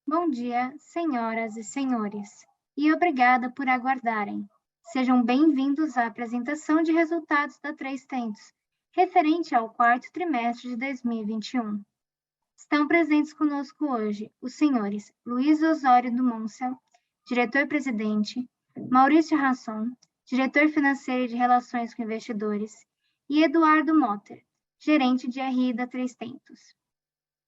Bom dia, senhoras e senhores, e obrigada por aguardarem. Sejam bem-vindos à apresentação de resultados da Três Tentos, referente ao quarto trimestre de 2021. Estão presentes conosco hoje os senhores Luiz Osório do Moncel, diretor-presidente, Maurício Rasson, diretor financeiro e de Relações com Investidores, e Eduardo Motter, gerente de RI da Três Tentos.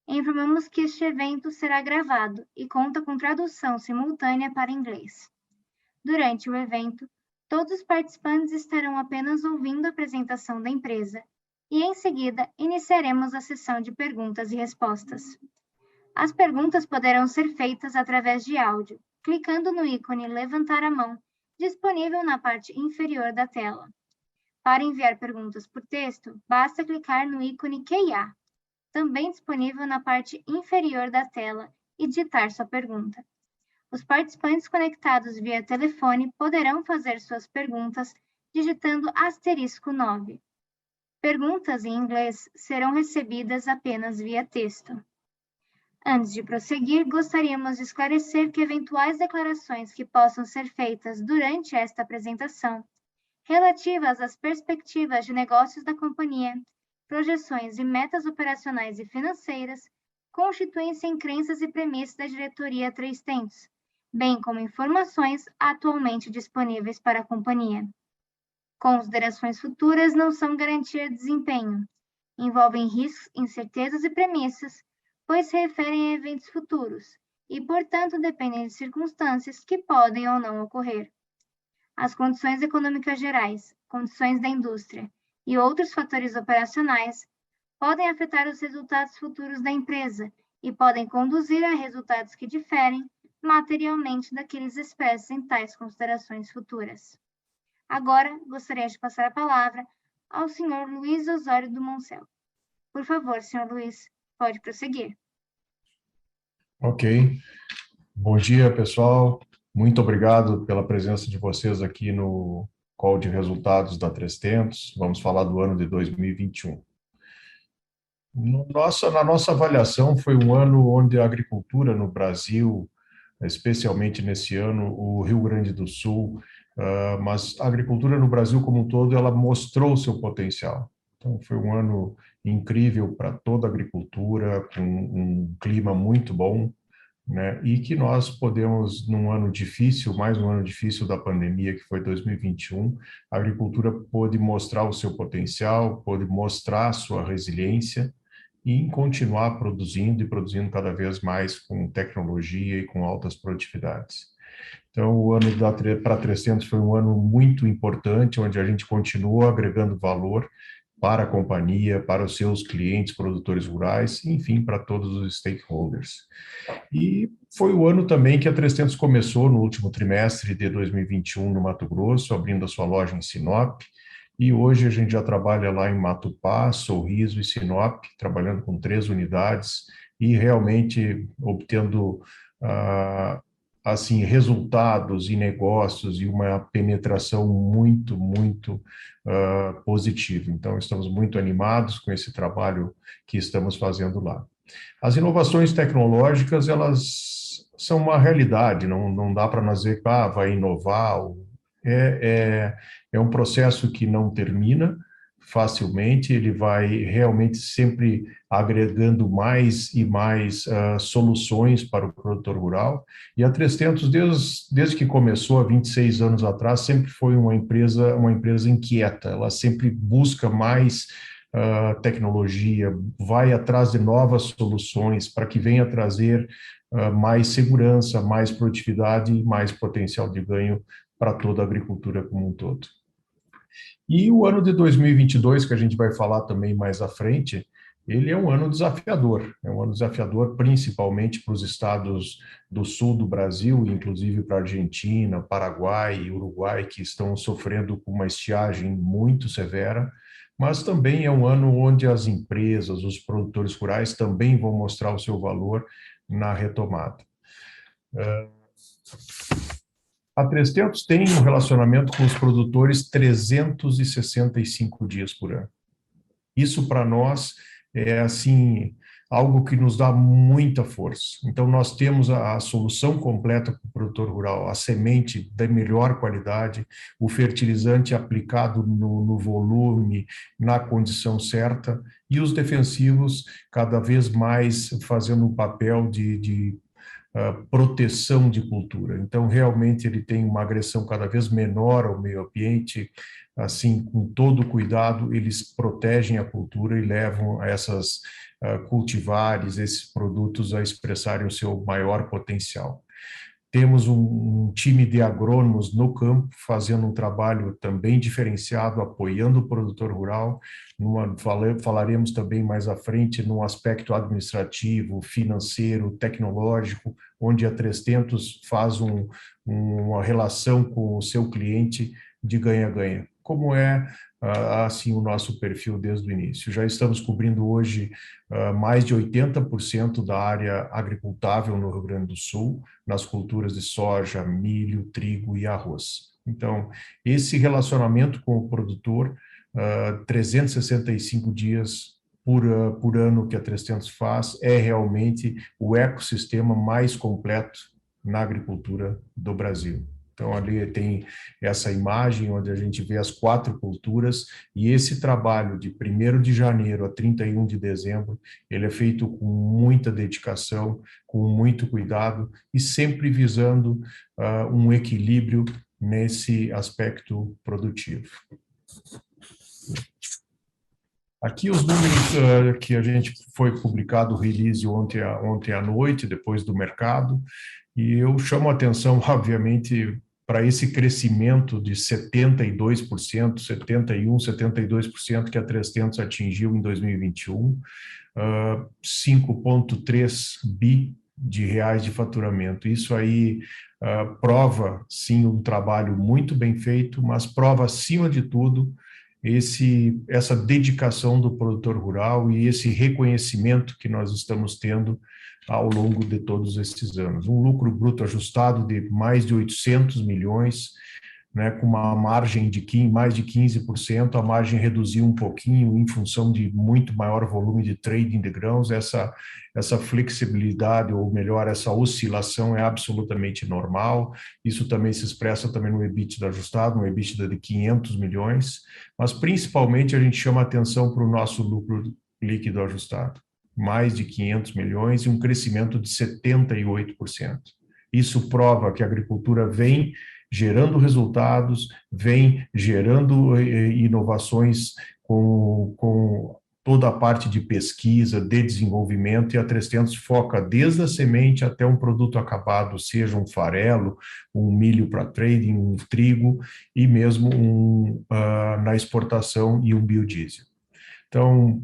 Informamos que este evento será gravado e conta com tradução simultânea para inglês. Durante o evento, todos os participantes estarão apenas ouvindo a apresentação da empresa e, em seguida, iniciaremos a sessão de perguntas e respostas. As perguntas poderão ser feitas através de áudio, clicando no ícone Levantar a mão, disponível na parte inferior da tela. Para enviar perguntas por texto, basta clicar no ícone QA, também disponível na parte inferior da tela, e digitar sua pergunta. Os participantes conectados via telefone poderão fazer suas perguntas digitando *9. Perguntas em inglês serão recebidas apenas via texto. Antes de prosseguir, gostaríamos de esclarecer que eventuais declarações que possam ser feitas durante esta apresentação, relativas às perspectivas de negócios da companhia, projeções e metas operacionais e financeiras, constituem-se em crenças e premissas da diretoria Três Tentos, bem como informações atualmente disponíveis para a companhia. Considerações futuras não são garantia de desempenho, envolvem riscos, incertezas e premissas, pois se referem a eventos futuros e, portanto, dependem de circunstâncias que podem ou não ocorrer. As condições econômicas gerais, condições da indústria e outros fatores operacionais podem afetar os resultados futuros da empresa e podem conduzir a resultados que diferem materialmente daqueles expressos em tais considerações futuras. Agora, gostaria de passar a palavra ao Sr. Luiz Osório do Moncel. Por favor, Sr. Luiz, pode prosseguir. Ok. Bom dia, pessoal. Muito obrigado pela presença de vocês aqui no call de resultados da Três Tentos. Vamos falar do ano de 2021. Na nossa avaliação, foi um ano onde a agricultura no Brasil, especialmente nesse ano, o Rio Grande do Sul, mas a agricultura no Brasil como um todo, ela mostrou o seu potencial. Então, foi um ano incrível para toda a agricultura, com um clima muito bom, né? E que nós podemos, num ano difícil, mais um ano difícil da pandemia, que foi 2021, a agricultura pôde mostrar o seu potencial, pôde mostrar a sua resiliência e em continuar produzindo e produzindo cada vez mais com tecnologia e com altas produtividades. Então, o ano para 300 foi um ano muito importante, onde a gente continuou agregando valor para a companhia, para os seus clientes, produtores rurais, enfim, para todos os stakeholders. E foi o ano também que a 300 começou no último trimestre de 2021 no Mato Grosso, abrindo a sua loja em Sinop, e hoje a gente já trabalha lá em Matupá, Sorriso e Sinop, trabalhando com 3 unidades e realmente obtendo assim, resultados e negócios e uma penetração muito positiva. Então, estamos muito animados com esse trabalho que estamos fazendo lá. As inovações tecnológicas, elas são uma realidade, não dá para nós dizer que vai inovar. É um processo que não termina facilmente, ele vai realmente sempre agregando mais e mais soluções para o produtor rural. E a 300, desde que começou há 26 anos atrás, sempre foi uma empresa inquieta, ela sempre busca mais tecnologia, vai atrás de novas soluções para que venha trazer mais segurança, mais produtividade e mais potencial de ganho para toda a agricultura como um todo. E o ano de 2022, que a gente vai falar também mais à frente, ele é um ano desafiador principalmente para os estados do sul do Brasil, inclusive para a Argentina, Paraguai e Uruguai, que estão sofrendo com uma estiagem muito severa, mas também é um ano onde as empresas, os produtores rurais também vão mostrar o seu valor na retomada. A 300 tem um relacionamento com os produtores 365 dias por ano. Isso para nós é assim, algo que nos dá muita força. Então, nós temos a solução completa para o produtor rural, a semente da melhor qualidade, o fertilizante aplicado no volume, na condição certa, e os defensivos cada vez mais fazendo um papel de proteção de cultura. Então, realmente, ele tem uma agressão cada vez menor ao meio ambiente, assim, com todo cuidado, eles protegem a cultura e levam essas cultivares, esses produtos a expressarem o seu maior potencial. Temos um time de agrônomos no campo fazendo um trabalho também diferenciado, apoiando o produtor rural. Falaremos também mais à frente no aspecto administrativo, financeiro, tecnológico, onde a 300 faz uma relação com o seu cliente de ganha-ganha, como é assim o nosso perfil desde o início. Já estamos cobrindo hoje mais de 80% da área agricultável no Rio Grande do Sul, nas culturas de soja, milho, trigo e arroz. Então, esse relacionamento com o produtor, 365 dias por ano que a 300 faz, é realmente o ecossistema mais completo na agricultura do Brasil. Então, ali tem essa imagem onde a gente vê as 4 culturas, e esse trabalho de 1º de janeiro a 31 de dezembro, ele é feito com muita dedicação, com muito cuidado, e sempre visando um equilíbrio nesse aspecto produtivo. Aqui os números que a gente foi publicado, o release ontem à noite, depois do mercado, e eu chamo a atenção, obviamente, para esse crescimento de 72%, 71%, 72% que a 300 atingiu em 2021, 5,3 bi de reais de faturamento. Isso aí prova, sim, um trabalho muito bem feito, mas prova, acima de tudo, essa dedicação do produtor rural e esse reconhecimento que nós estamos tendo ao longo de todos esses anos. Um lucro bruto ajustado de mais de 800 milhões, né, com uma margem de mais de 15%, a margem reduziu um pouquinho em função de muito maior volume de trading de grãos. Essa flexibilidade, ou melhor, essa oscilação é absolutamente normal. Isso também se expressa também no EBITDA ajustado, no EBITDA de 500 milhões, mas principalmente a gente chama atenção para o nosso lucro líquido ajustado, mais de 500 milhões e um crescimento de 78%. Isso prova que a agricultura vem gerando resultados, vem gerando inovações com toda a parte de pesquisa, de desenvolvimento, e a 300 foca desde a semente até um produto acabado, seja um farelo, um milho para trading, um trigo, e mesmo na exportação e um biodiesel. Então,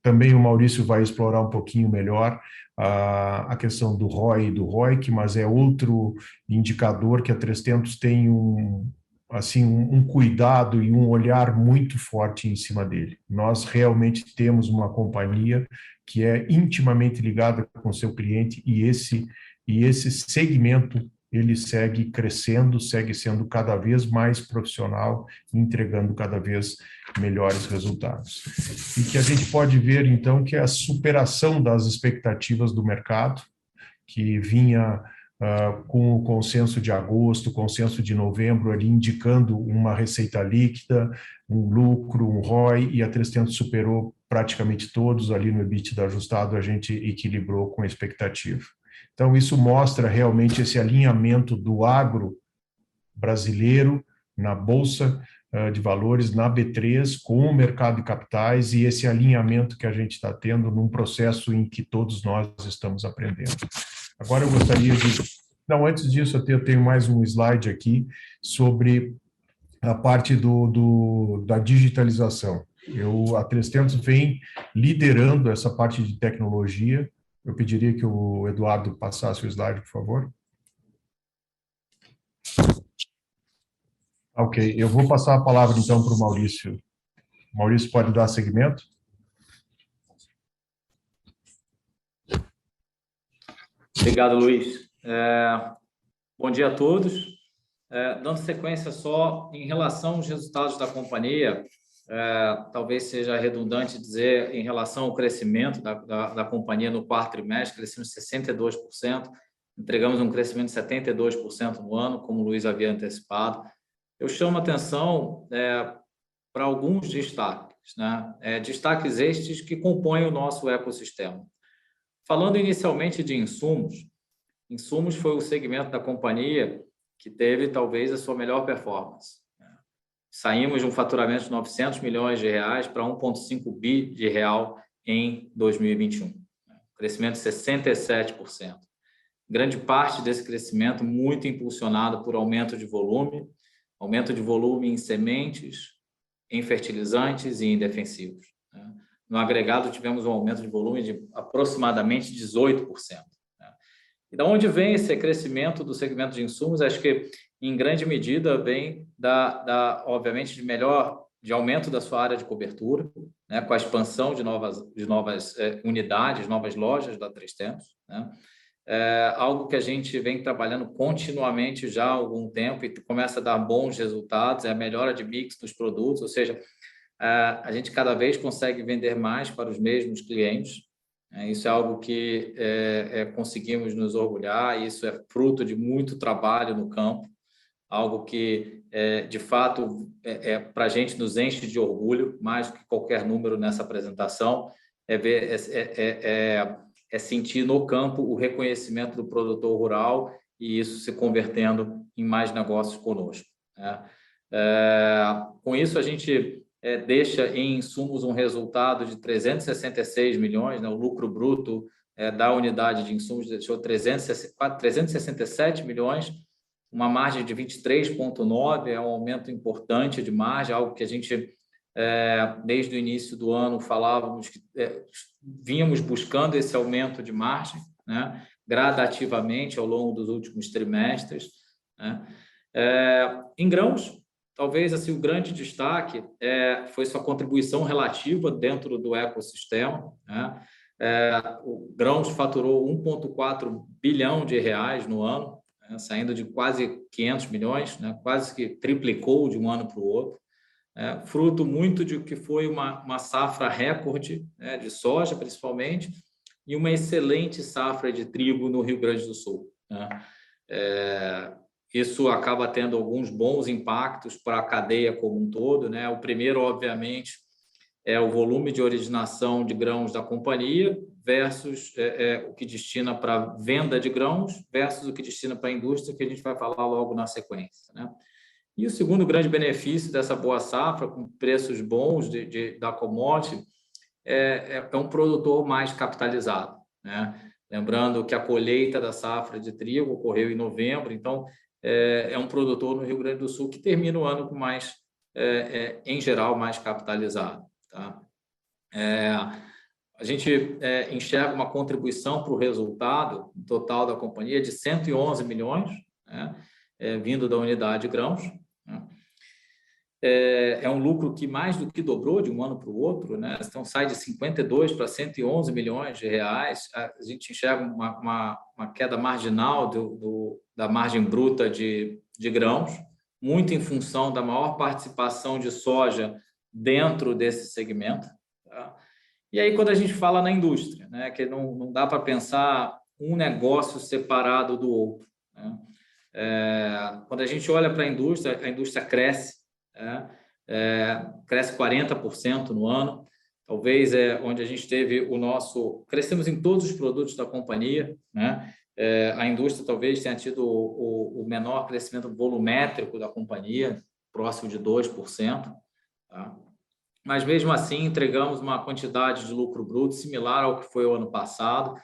também o Maurício vai explorar um pouquinho melhor a questão do ROI e do ROIC, mas é outro indicador que a 300 tem um cuidado e um olhar muito forte em cima dele. Nós realmente temos uma companhia que é intimamente ligada com o seu cliente, e esse segmento ele segue crescendo, segue sendo cada vez mais profissional, entregando cada vez melhores resultados. E que a gente pode ver, então, que é a superação das expectativas do mercado, que vinha com o consenso de agosto, consenso de novembro, ali indicando uma receita líquida, um lucro, um ROI, e a 300 superou praticamente todos ali no EBITDA ajustado, a gente equilibrou com a expectativa. Então, isso mostra realmente esse alinhamento do agro brasileiro na Bolsa de Valores, na B3, com o mercado de capitais, e esse alinhamento que a gente está tendo num processo em que todos nós estamos aprendendo. Agora eu gostaria de... Não, antes disso, eu tenho mais um slide aqui sobre a parte da digitalização. A 300 vem liderando essa parte de tecnologia. Eu pediria que o Eduardo passasse o slide, por favor. Ok, eu vou passar a palavra, então, para o Maurício. Maurício, pode dar seguimento? Obrigado, Luiz. Bom dia a todos. Dando sequência só, em relação aos resultados da companhia, talvez seja redundante dizer em relação ao crescimento da companhia no quarto trimestre, crescemos 62%, entregamos um crescimento de 72% no ano, como o Luiz havia antecipado. Eu chamo a atenção para alguns destaques, né? Destaques estes que compõem o nosso ecossistema. Falando inicialmente de insumos foi o segmento da companhia que teve talvez a sua melhor performance. Saímos de um faturamento de 900 milhões de reais para 1,5 bi de real em 2021, crescimento de 67%. Grande parte desse crescimento muito impulsionado por aumento de volume em sementes, em fertilizantes e em defensivos. No agregado, tivemos um aumento de volume de aproximadamente 18%. E de onde vem esse crescimento do segmento de insumos? Acho que, em grande medida, vem obviamente, de aumento da sua área de cobertura, né, com a expansão de novas unidades, novas lojas da 3Tentos, né? Algo que a gente vem trabalhando continuamente já há algum tempo e começa a dar bons resultados, a melhora de mix dos produtos, ou seja, a gente cada vez consegue vender mais para os mesmos clientes. Isso é algo que conseguimos nos orgulhar, isso é fruto de muito trabalho no campo, algo que, de fato, para a gente nos enche de orgulho, mais do que qualquer número nessa apresentação, é sentir no campo o reconhecimento do produtor rural e isso se convertendo em mais negócios conosco, né? Com isso, a gente deixa em insumos um resultado de 366 milhões, né? O lucro bruto da unidade de insumos deixou 367 milhões, uma margem de 23,9%, é um aumento importante de margem, algo que a gente, desde o início do ano, falávamos que vínhamos buscando esse aumento de margem, né? Gradativamente ao longo dos últimos trimestres, né? Em grãos, talvez assim, o grande destaque foi sua contribuição relativa dentro do ecossistema, né? O grãos faturou 1,4 bilhão de reais no ano, né? Saindo de quase 500 milhões, né? Quase que triplicou de um ano para o outro. Fruto muito de que foi uma safra recorde, né, de soja, principalmente, e uma excelente safra de trigo no Rio Grande do Sul, né? Isso acaba tendo alguns bons impactos para a cadeia como um todo, né? O primeiro, obviamente, é o volume de originação de grãos da companhia versus o que destina para venda de grãos versus o que destina para a indústria, que a gente vai falar logo na sequência, né? E o segundo grande benefício dessa boa safra, com preços bons da commodity, é um produtor mais capitalizado, né? Lembrando que a colheita da safra de trigo ocorreu em novembro, então é um produtor no Rio Grande do Sul que termina o ano com mais, em geral, mais capitalizado, tá? A gente enxerga uma contribuição para o resultado total da companhia de 111 milhões, né? Vindo da unidade de grãos, né? É um lucro que mais do que dobrou de um ano para o outro, né? Então sai de 52 para 111 milhões de reais. A gente enxerga uma queda marginal da margem bruta de grãos, muito em função da maior participação de soja dentro desse segmento, tá? E aí, quando a gente fala na indústria, né, que não dá para pensar um negócio separado do outro, né? Quando a gente olha para a indústria cresce, cresce 40% no ano, talvez onde a gente teve crescemos em todos os produtos da companhia, né? A indústria talvez tenha tido o menor crescimento volumétrico da companhia, próximo de 2%, tá? Mas mesmo assim entregamos uma quantidade de lucro bruto similar ao que foi o ano passado.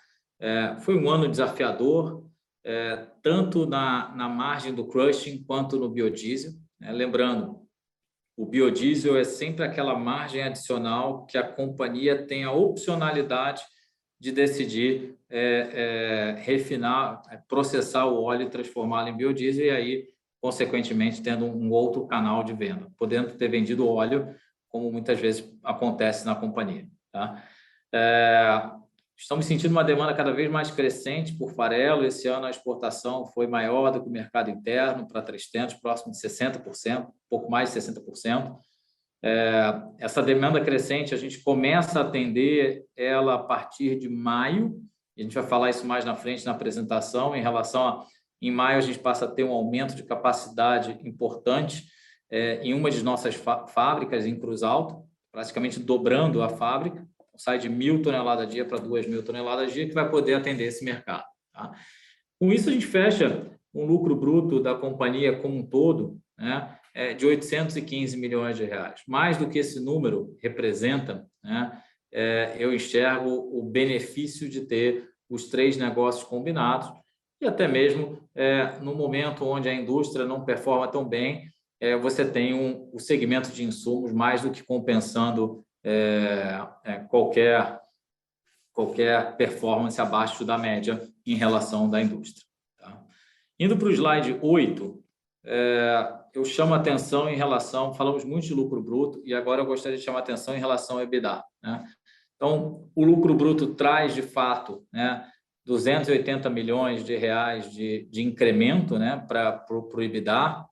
Foi um ano desafiador, tanto na margem do crushing quanto no biodiesel, né? Lembrando, o biodiesel é sempre aquela margem adicional que a companhia tem a opcionalidade de decidir refinar, processar o óleo e transformá-lo em biodiesel e aí, consequentemente, tendo um outro canal de venda, podendo ter vendido óleo, como muitas vezes acontece na companhia, tá? Estamos sentindo uma demanda cada vez mais crescente por farelo. Esse ano a exportação foi maior do que o mercado interno para 300, próximo de 60%, pouco mais de 60%. Essa demanda crescente, a gente começa a atender ela a partir de maio, e a gente vai falar isso mais na frente na apresentação, em maio a gente passa a ter um aumento de capacidade importante em uma de nossas fábricas, em Cruz Alta, praticamente dobrando a fábrica, sai de 1.000 toneladas dia para 2.000 toneladas dia, que vai poder atender esse mercado. Tá? Com isso, a gente fecha um lucro bruto da companhia como um todo, né, de 815 milhões de reais. Mais do que esse número representa, né, eu enxergo o benefício de ter os 3 negócios combinados e até mesmo no momento onde a indústria não performa tão bem, você tem o segmento de insumos mais do que compensando qualquer performance abaixo da média em relação da indústria. Tá? Indo para o slide 8, eu chamo a atenção em relação, falamos muito de lucro bruto e agora eu gostaria de chamar a atenção em relação ao EBITDA. Né? Então, o lucro bruto traz, de fato, né, 280 milhões de reais de incremento, né, para o EBITDA,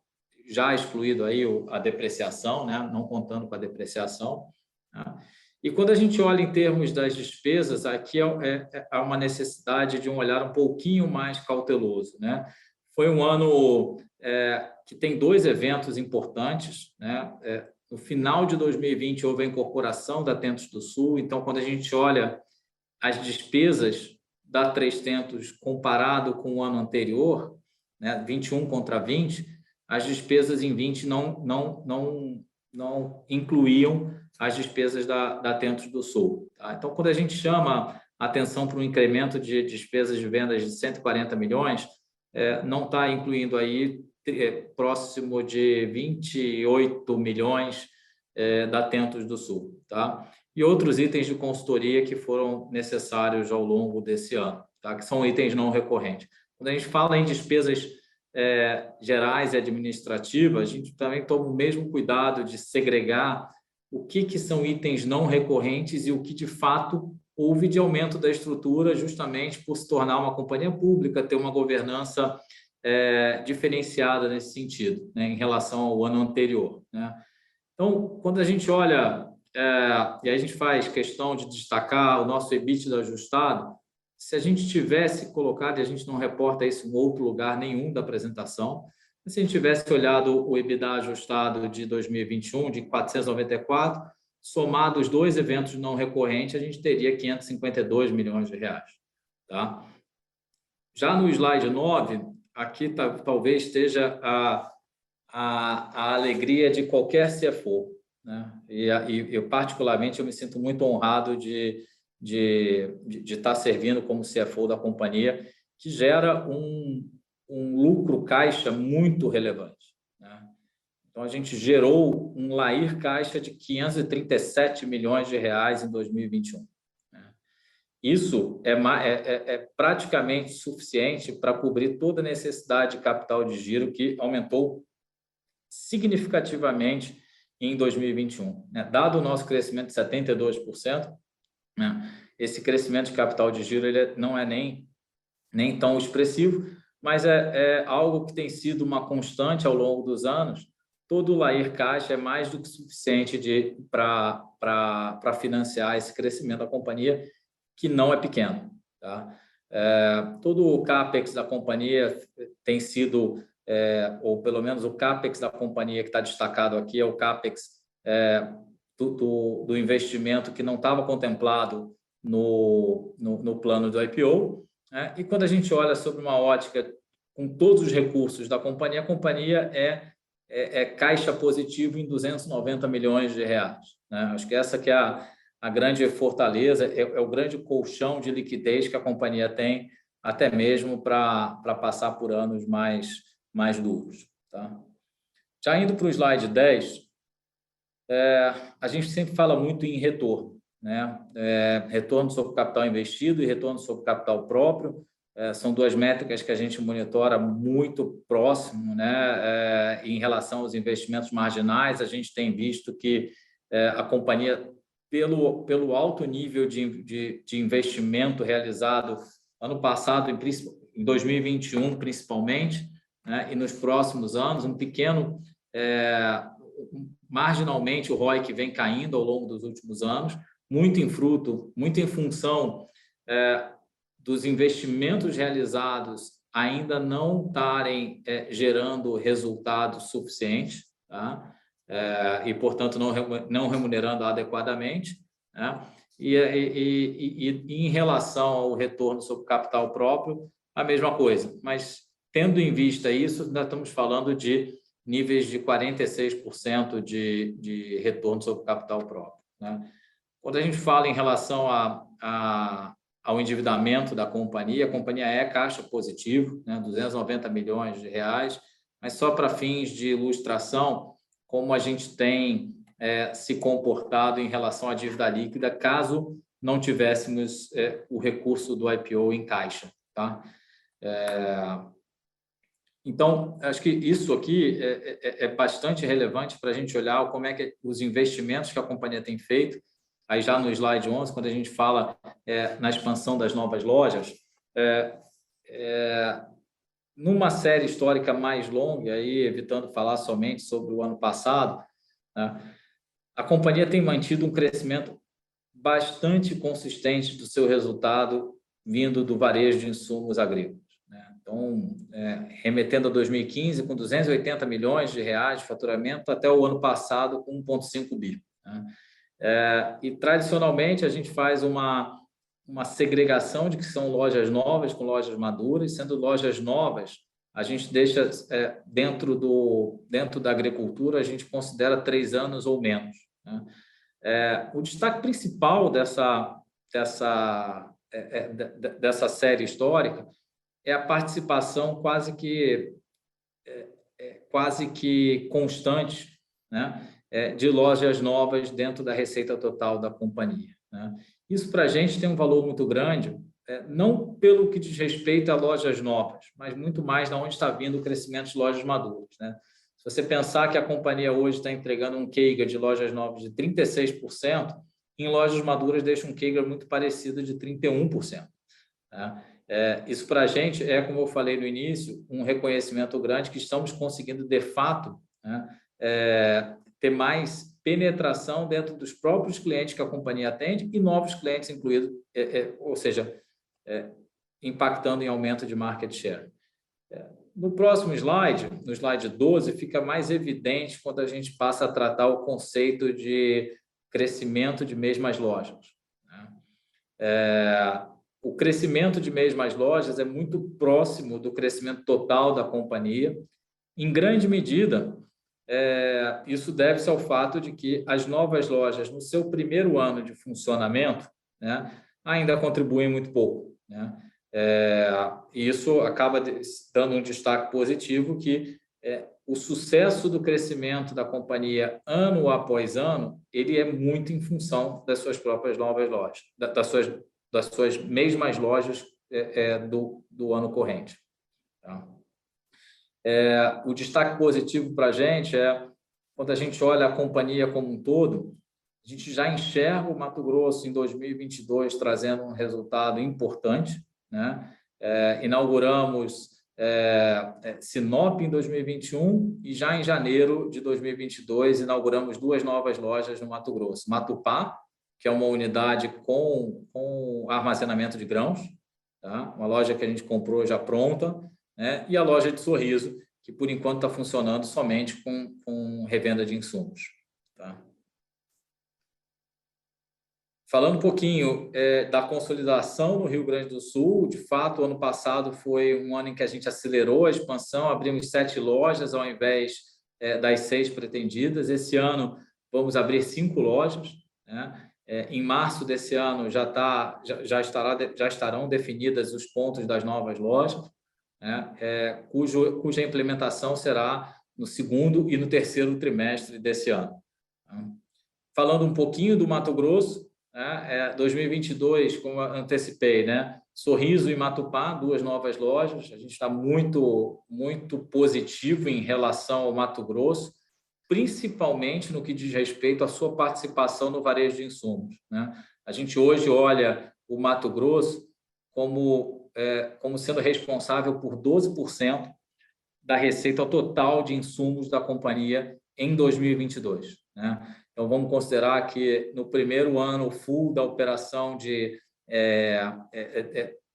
já excluído aí a depreciação, né, não contando com a depreciação. Né? E quando a gente olha em termos das despesas, aqui há uma necessidade de um olhar um pouquinho mais cauteloso. Né? Foi um ano que tem 2 eventos importantes. Né? No final de 2020, houve a incorporação da Tentos do Sul. Então, quando a gente olha as despesas da Três Tentos comparado com o ano anterior, né, 21 contra 20, as despesas em 20 não incluíam as despesas da Tentos do Sul. Tá? Então, quando a gente chama a atenção para um incremento de despesas de vendas de 140 milhões, não está incluindo aí próximo de 28 milhões da Tentos do Sul. Tá? E outros itens de consultoria que foram necessários ao longo desse ano, tá? Que são itens não recorrentes. Quando a gente fala em despesas gerais e administrativas, a gente também toma o mesmo cuidado de segregar o que são itens não recorrentes e o que, de fato, houve de aumento da estrutura justamente por se tornar uma companhia pública, ter uma governança diferenciada nesse sentido, né, em relação ao ano anterior. Né? Então, quando a gente olha, e aí a gente faz questão de destacar o nosso EBITDA ajustado, se a gente tivesse colocado, e a gente não reporta isso em outro lugar nenhum da apresentação, se a gente tivesse olhado o EBITDA ajustado de 2021, de 494, somado os 2 eventos não recorrentes, a gente teria 552 milhões de reais. Tá? Já no slide 9, aqui talvez esteja a alegria de qualquer CFO. Né? E eu, particularmente, eu me sinto muito honrado de estar servindo como CFO da companhia, que gera um lucro caixa muito relevante. Né? Então, a gente gerou um LAIR caixa de 537 milhões de reais em 2021. Né? Isso é praticamente suficiente para cobrir toda a necessidade de capital de giro que aumentou significativamente em 2021. Né? Dado o nosso crescimento de 72%, né? Esse crescimento de capital de giro ele não é nem tão expressivo, mas é algo que tem sido uma constante ao longo dos anos. Todo o LAIR caixa é mais do que suficiente para financiar esse crescimento da companhia, que não é pequeno. Tá? Todo o CAPEX da companhia tem sido, ou pelo menos o CAPEX da companhia que está destacado aqui, é o CAPEX do investimento que não estava contemplado no plano do IPO. Né? E quando a gente olha sobre uma ótica com todos os recursos da companhia, a companhia é caixa positivo em 290 milhões de reais. Né? Acho que essa que é a grande fortaleza, é o grande colchão de liquidez que a companhia tem, até mesmo para passar por anos mais duros. Tá? Já indo para o slide 10, a gente sempre fala muito em retorno. Né? Retorno sobre o capital investido e retorno sobre o capital próprio. São 2 métricas que a gente monitora muito próximo, né? Em relação aos investimentos marginais. A gente tem visto que a companhia, pelo alto nível de investimento realizado ano passado, em 2021 principalmente, né? E nos próximos anos, marginalmente o ROIC vem caindo ao longo dos últimos anos, muito em função dos investimentos realizados ainda não estarem gerando resultados suficientes, tá? E, portanto, não remunerando adequadamente, né? E em relação ao retorno sobre capital próprio, a mesma coisa. Mas, tendo em vista isso, nós estamos falando de níveis de 46% de retorno sobre capital próprio, né? Quando a gente fala em relação ao endividamento da companhia, a companhia é caixa positivo, né, 290 milhões de reais, mas só para fins de ilustração, como a gente tem se comportado em relação à dívida líquida, caso não tivéssemos o recurso do IPO em caixa, tá? Então, acho que isso aqui é bastante relevante para a gente olhar como é que os investimentos que a companhia tem feito. Aí já no slide 11, quando a gente fala na expansão das novas lojas, numa série histórica mais longa, aí, evitando falar somente sobre o ano passado, né, a companhia tem mantido um crescimento bastante consistente do seu resultado vindo do varejo de insumos agrícolas, né? Então, remetendo a 2015, com 280 milhões de reais de faturamento, até o ano passado com 1,5 bi, né? E, tradicionalmente, a gente faz uma segregação de que são lojas novas com lojas maduras. Sendo lojas novas, a gente deixa dentro da agricultura, a gente considera 3 anos ou menos, né? O destaque principal dessa série histórica é a participação quase que constante, né, de lojas novas dentro da receita total da companhia, né? Isso para a gente tem um valor muito grande, não pelo que diz respeito a lojas novas, mas muito mais de onde está vindo o crescimento de lojas maduras, né? Se você pensar que a companhia hoje está entregando um CAGR de lojas novas de 36%, em lojas maduras deixa um CAGR muito parecido de 31%, né? Isso para a gente como eu falei no início, um reconhecimento grande que estamos conseguindo, de fato, né, ter mais penetração dentro dos próprios clientes que a companhia atende e novos clientes incluídos, ou seja, impactando em aumento de market share. No próximo slide, no slide 12, fica mais evidente quando a gente passa a tratar o conceito de crescimento de mês mais lojas, né? O crescimento de mês mais lojas é muito próximo do crescimento total da companhia. Em grande medida, isso deve-se ao fato de que as novas lojas, no seu primeiro ano de funcionamento, né, ainda contribuem muito pouco, né? E isso acaba dando um destaque positivo que o sucesso do crescimento da companhia ano após ano, ele é muito em função das suas próprias novas lojas, das suas mesmas lojas do ano corrente, tá? O destaque positivo para a gente quando a gente olha a companhia como um todo, a gente já enxerga o Mato Grosso em 2022 trazendo um resultado importante, né? Inauguramos Sinop em 2021 e já em janeiro de 2022 inauguramos 2 novas lojas no Mato Grosso. Matupá, que é uma unidade com armazenamento de grãos, tá? Uma loja que a gente comprou já pronta, né? E a loja de Sorriso, que por enquanto está funcionando somente com revenda de insumos, tá? Falando um pouquinho da consolidação no Rio Grande do Sul, de fato, o ano passado foi um ano em que a gente acelerou a expansão, abrimos 7 lojas ao invés das 6 pretendidas. Esse ano vamos abrir 5 lojas, né? Em março desse ano já estarão definidas os pontos das novas lojas, né? Cuja implementação será no 2º e no 3º trimestre desse ano. Falando um pouquinho do Mato Grosso, 2022, como eu antecipei, né? Sorriso e Matupá, 2 novas lojas. A gente está muito, muito positivo em relação ao Mato Grosso, principalmente no que diz respeito à sua participação no varejo de insumos, né? A gente hoje olha o Mato Grosso como sendo responsável por 12% da receita total de insumos da companhia em 2022. Né? Então, vamos considerar que no primeiro ano full da operação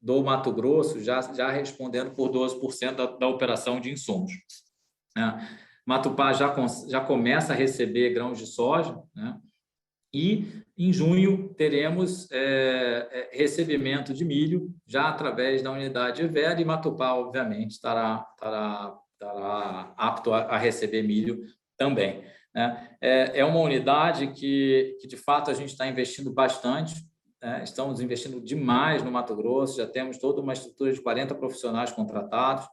do Mato Grosso, já respondendo por 12% da operação de insumos. Né? Matupá já começa a receber grãos de soja, né? E em junho teremos recebimento de milho já através da unidade Vera, e Matupá, obviamente, estará apto a receber milho também. Né? É uma unidade que, de fato, a gente está investindo bastante. Estamos investindo demais no Mato Grosso, já temos toda uma estrutura de 40 profissionais contratados,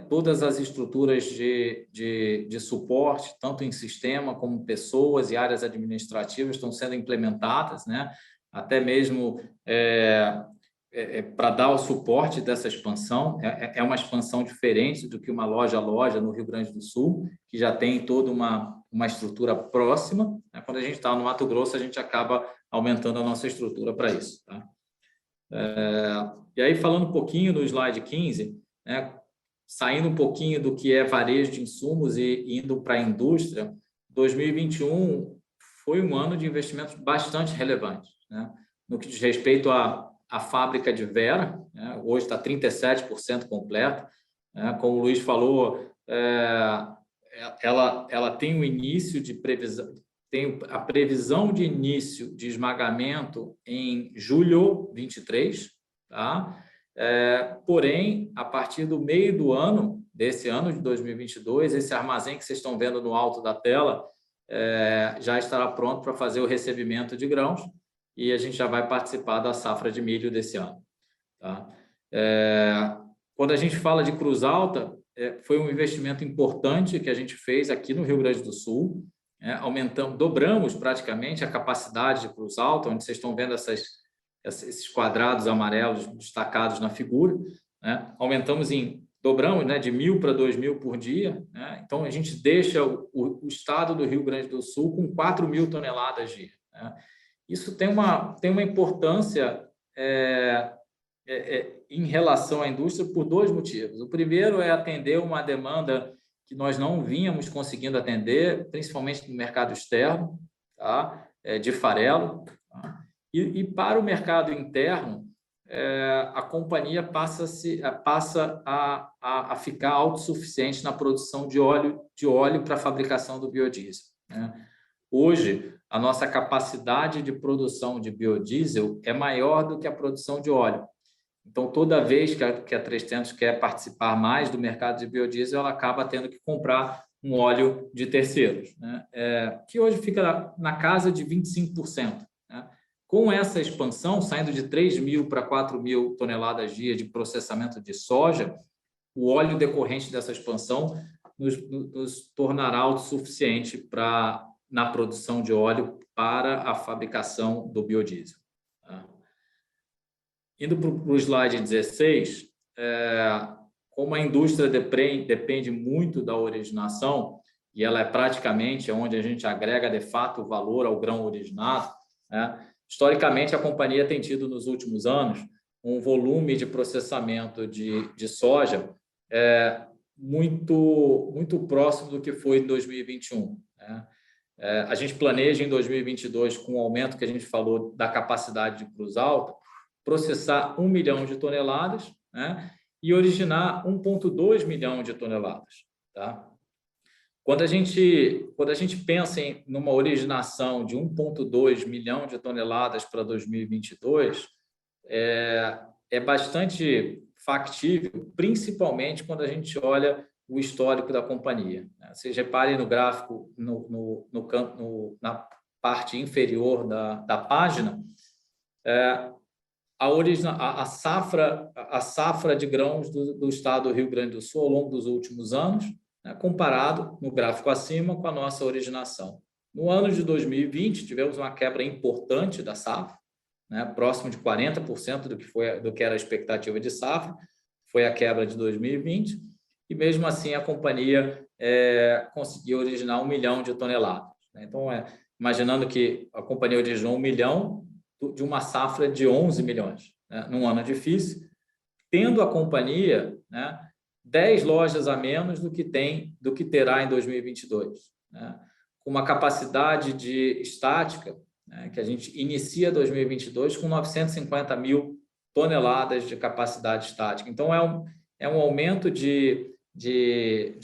todas as estruturas de suporte, tanto em sistema como pessoas e áreas administrativas, estão sendo implementadas, né? Até mesmo para dar o suporte dessa expansão. É uma expansão diferente do que uma loja a loja no Rio Grande do Sul, que já tem toda uma estrutura próxima. Né? Quando a gente está no Mato Grosso, a gente acaba aumentando a nossa estrutura para isso. Tá? E aí, falando um pouquinho no slide 15, né? Saindo um pouquinho do que é varejo de insumos e indo para a indústria, 2021 foi um ano de investimentos bastante relevantes, né? No que diz respeito à fábrica de Vera, né? Hoje está 37% completa, né? Como o Luiz falou, ela tem o início de previsão, tem a previsão de início de esmagamento em julho 23, tá? Porém, a partir do meio do ano, desse ano de 2022, esse armazém que vocês estão vendo no alto da tela já estará pronto para fazer o recebimento de grãos, e a gente já vai participar da safra de milho desse ano. Tá? Quando a gente fala de Cruz Alta, foi um investimento importante que a gente fez aqui no Rio Grande do Sul. Dobramos praticamente a capacidade de Cruz Alta, onde vocês estão vendo esses quadrados amarelos destacados na figura, né? Dobramos, né, de 1.000 para 2.000 por dia, né? Então a gente deixa o estado do Rio Grande do Sul com 4.000 toneladas dia, né? Isso tem uma importância em relação à indústria por dois motivos. O primeiro é atender uma demanda que nós não vínhamos conseguindo atender, principalmente no mercado externo, tá? De farelo, tá? E para o mercado interno, a companhia passa a ficar autossuficiente na produção de óleo para a fabricação do biodiesel, né? Hoje, a nossa capacidade de produção de biodiesel é maior do que a produção de óleo. Então, toda vez que a 3tentos quer participar mais do mercado de biodiesel, ela acaba tendo que comprar um óleo de terceiros, né? Que hoje fica na casa de 25%. Né? Com essa expansão, saindo de 3.000 para 4.000 toneladas dia de processamento de soja, o óleo decorrente dessa expansão nos tornará autossuficiente na produção de óleo para a fabricação do biodiesel. Tá? Indo para o slide 16, como a indústria depende muito da originação, e ela é praticamente onde a gente agrega, de fato, o valor ao grão originado, né? Historicamente, a companhia tem tido, nos últimos anos, um volume de processamento de soja muito próximo do que foi em 2021. Né? A gente planeja em 2022, com o aumento que a gente falou da capacidade de Cruz Alta, processar 1 milhão de toneladas, né? E originar 1,2 milhão de toneladas. Tá? Quando a gente pensa numa originação de 1,2 milhão de toneladas para 2022, é bastante factível, principalmente quando a gente olha o histórico da companhia. Vocês reparem no gráfico, na parte inferior da página, a safra de grãos do estado do Rio Grande do Sul ao longo dos últimos anos, né, comparado no gráfico acima com a nossa originação. No ano de 2020, tivemos uma quebra importante da safra, né, próximo de 40% do que era a expectativa de safra, foi a quebra de 2020, e mesmo assim a companhia conseguiu originar 1 milhão de toneladas. Né? Então, imaginando que a companhia originou 1 milhão de uma safra de 11 milhões, né, num ano difícil, tendo a companhia, né, 10 lojas a menos do que terá em 2022. né, com uma capacidade de estática, né, que a gente inicia 2022 com 950 mil toneladas de capacidade estática. Então, é um aumento de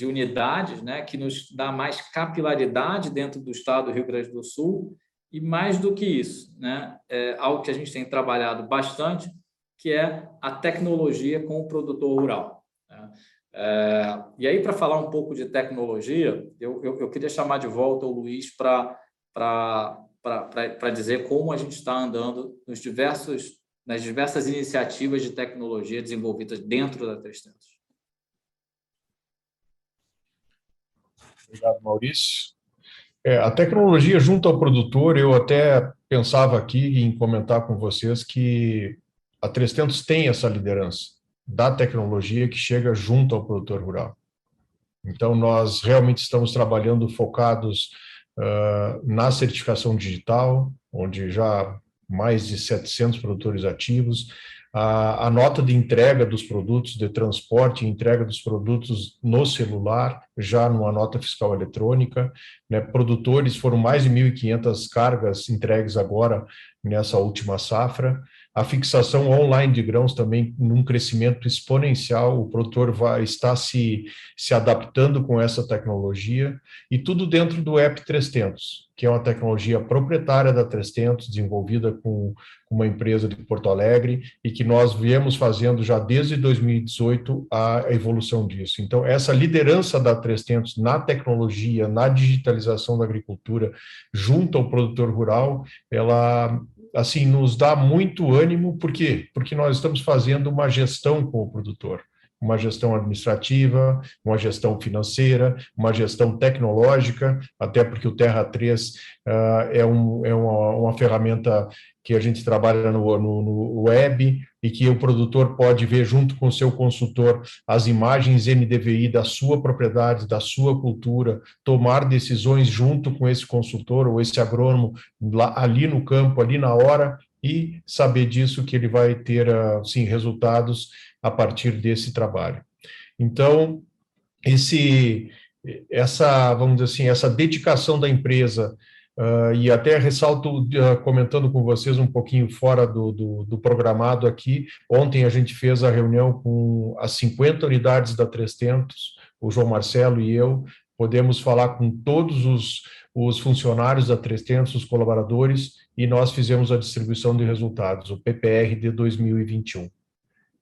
unidades, né, que nos dá mais capilaridade dentro do estado do Rio Grande do Sul, e mais do que isso, né, algo que a gente tem trabalhado bastante, que é a tecnologia com o produtor rural, né? E aí, para falar um pouco de tecnologia, eu queria chamar de volta o Luiz para dizer como a gente está andando nas diversas iniciativas de tecnologia desenvolvidas dentro da 3tentos. Obrigado, Maurício. A tecnologia junto ao produtor, eu até pensava aqui em comentar com vocês que a 3tentos tem essa liderança da tecnologia que chega junto ao produtor rural. Então, nós realmente estamos trabalhando focados na certificação digital, onde já mais de 700 produtores ativos, a nota de entrega dos produtos, de transporte e entrega dos produtos no celular, já numa nota fiscal eletrônica, né? Produtores, foram mais de 1.500 cargas entregues agora nessa última safra. A fixação online de grãos também num crescimento exponencial, o produtor está se adaptando com essa tecnologia, e tudo dentro do app 3tentos, que é uma tecnologia proprietária da 3tentos, desenvolvida com uma empresa de Porto Alegre, e que nós viemos fazendo já desde 2018 a evolução disso. Então, essa liderança da 3tentos na tecnologia, na digitalização da agricultura, junto ao produtor rural, ela assim nos dá muito ânimo. Por quê? Porque nós estamos fazendo uma gestão com o produtor, uma gestão administrativa, uma gestão financeira, uma gestão tecnológica, até porque o Terra 3 é uma ferramenta que a gente trabalha no web, e que o produtor pode ver junto com o seu consultor as imagens NDVI da sua propriedade, da sua cultura, tomar decisões junto com esse consultor ou esse agrônomo ali no campo, ali na hora, e saber disso que ele vai ter, sim, resultados a partir desse trabalho. Então, vamos dizer assim, essa dedicação da empresa, e até ressalto, comentando com vocês um pouquinho fora do programado aqui, ontem a gente fez a reunião com as 50 unidades da 3tentos, o João Marcelo e eu, podemos falar com todos os funcionários da 3tentos, os colaboradores, e nós fizemos a distribuição de resultados, o PPR de 2021.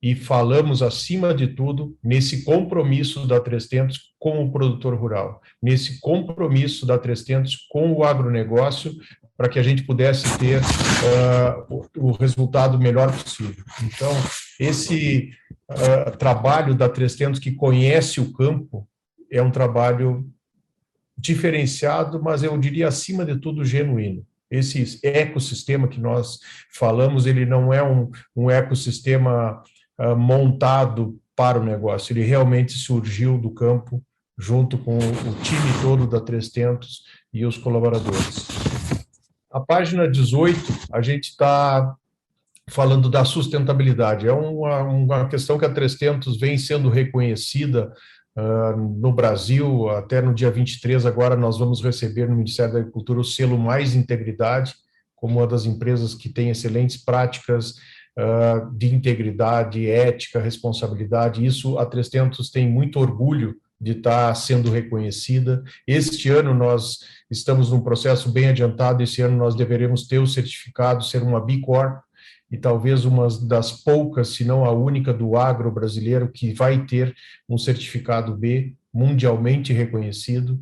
E falamos, acima de tudo, nesse compromisso da 3tentos com o produtor rural, nesse compromisso da 3tentos com o agronegócio, para que a gente pudesse ter o resultado melhor possível. Então, esse trabalho da 3tentos, que conhece o campo, é um trabalho diferenciado, mas eu diria, acima de tudo, genuíno. Esse ecossistema que nós falamos, ele não é um ecossistema montado para o negócio, ele realmente surgiu do campo, junto com o time todo da 3tentos e os colaboradores. A página 18, a gente está falando da sustentabilidade. É uma questão que a 3tentos vem sendo reconhecida no Brasil. Até no dia 23, agora, nós vamos receber no Ministério da Agricultura o selo Mais Integridade, como uma das empresas que tem excelentes práticas de integridade, ética, responsabilidade. Isso a 3tentos tem muito orgulho de estar sendo reconhecida. Este ano nós estamos num processo bem adiantado, esse ano nós deveremos ter o certificado, ser uma B Corp, e talvez uma das poucas, se não a única, do agro brasileiro que vai ter um certificado B mundialmente reconhecido.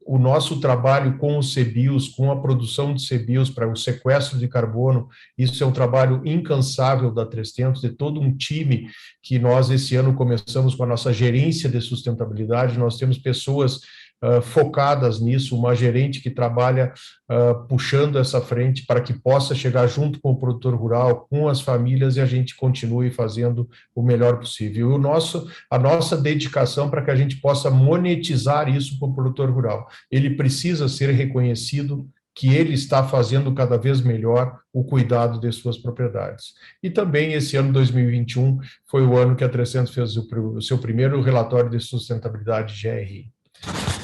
O nosso trabalho com os CBIOS, com a produção de CBIOS para o sequestro de carbono, isso é um trabalho incansável da 3tentos, de todo um time que nós, esse ano, começamos com a nossa gerência de sustentabilidade. Nós temos pessoas focadas nisso, uma gerente que trabalha puxando essa frente para que possa chegar junto com o produtor rural, com as famílias, e a gente continue fazendo o melhor possível. A nossa dedicação para que a gente possa monetizar isso para o produtor rural. Ele precisa ser reconhecido que ele está fazendo cada vez melhor o cuidado de suas propriedades. E também esse ano 2021 foi o ano que a 3tentos fez o seu primeiro relatório de sustentabilidade GRI.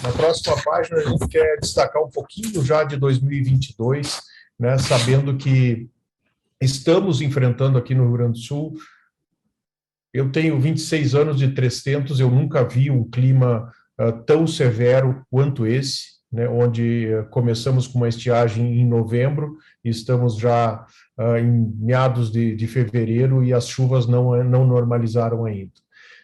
Na próxima página, a gente quer destacar um pouquinho já de 2022, né, sabendo que estamos enfrentando aqui no Rio Grande do Sul. Eu tenho 26 anos de Três Tentos, eu nunca vi um clima tão severo quanto esse, né, onde começamos com uma estiagem em novembro, e estamos já em meados de fevereiro e as chuvas não normalizaram ainda.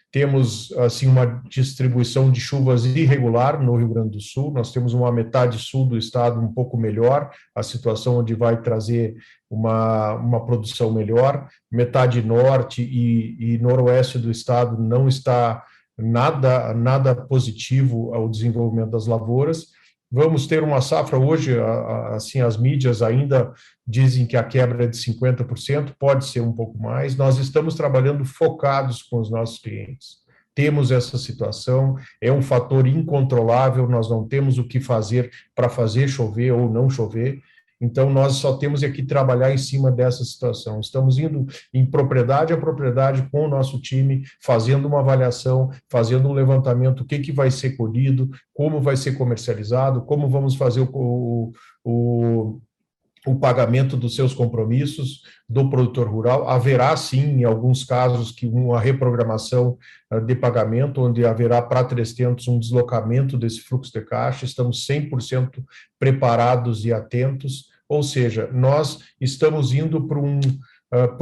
Temos assim uma distribuição de chuvas irregular no Rio Grande do Sul. Nós temos uma metade sul do estado um pouco melhor, a situação onde vai trazer uma produção melhor. Metade norte e noroeste do estado não está nada positivo ao desenvolvimento das lavouras. Vamos ter uma safra hoje, assim, as mídias ainda dizem que a quebra é de 50%, pode ser um pouco mais. Nós estamos trabalhando focados com os nossos clientes. Temos essa situação, é um fator incontrolável, nós não temos o que fazer para fazer chover ou não chover. Então, nós só temos aqui trabalhar em cima dessa situação. Estamos indo em propriedade a propriedade com o nosso time, fazendo uma avaliação, fazendo um levantamento, o que vai ser colhido, como vai ser comercializado, como vamos fazer o pagamento dos seus compromissos do produtor rural. Haverá, sim, em alguns casos, que uma reprogramação de pagamento, onde haverá para Três Tentos um deslocamento desse fluxo de caixa. Estamos 100% preparados e atentos, ou seja, nós estamos indo para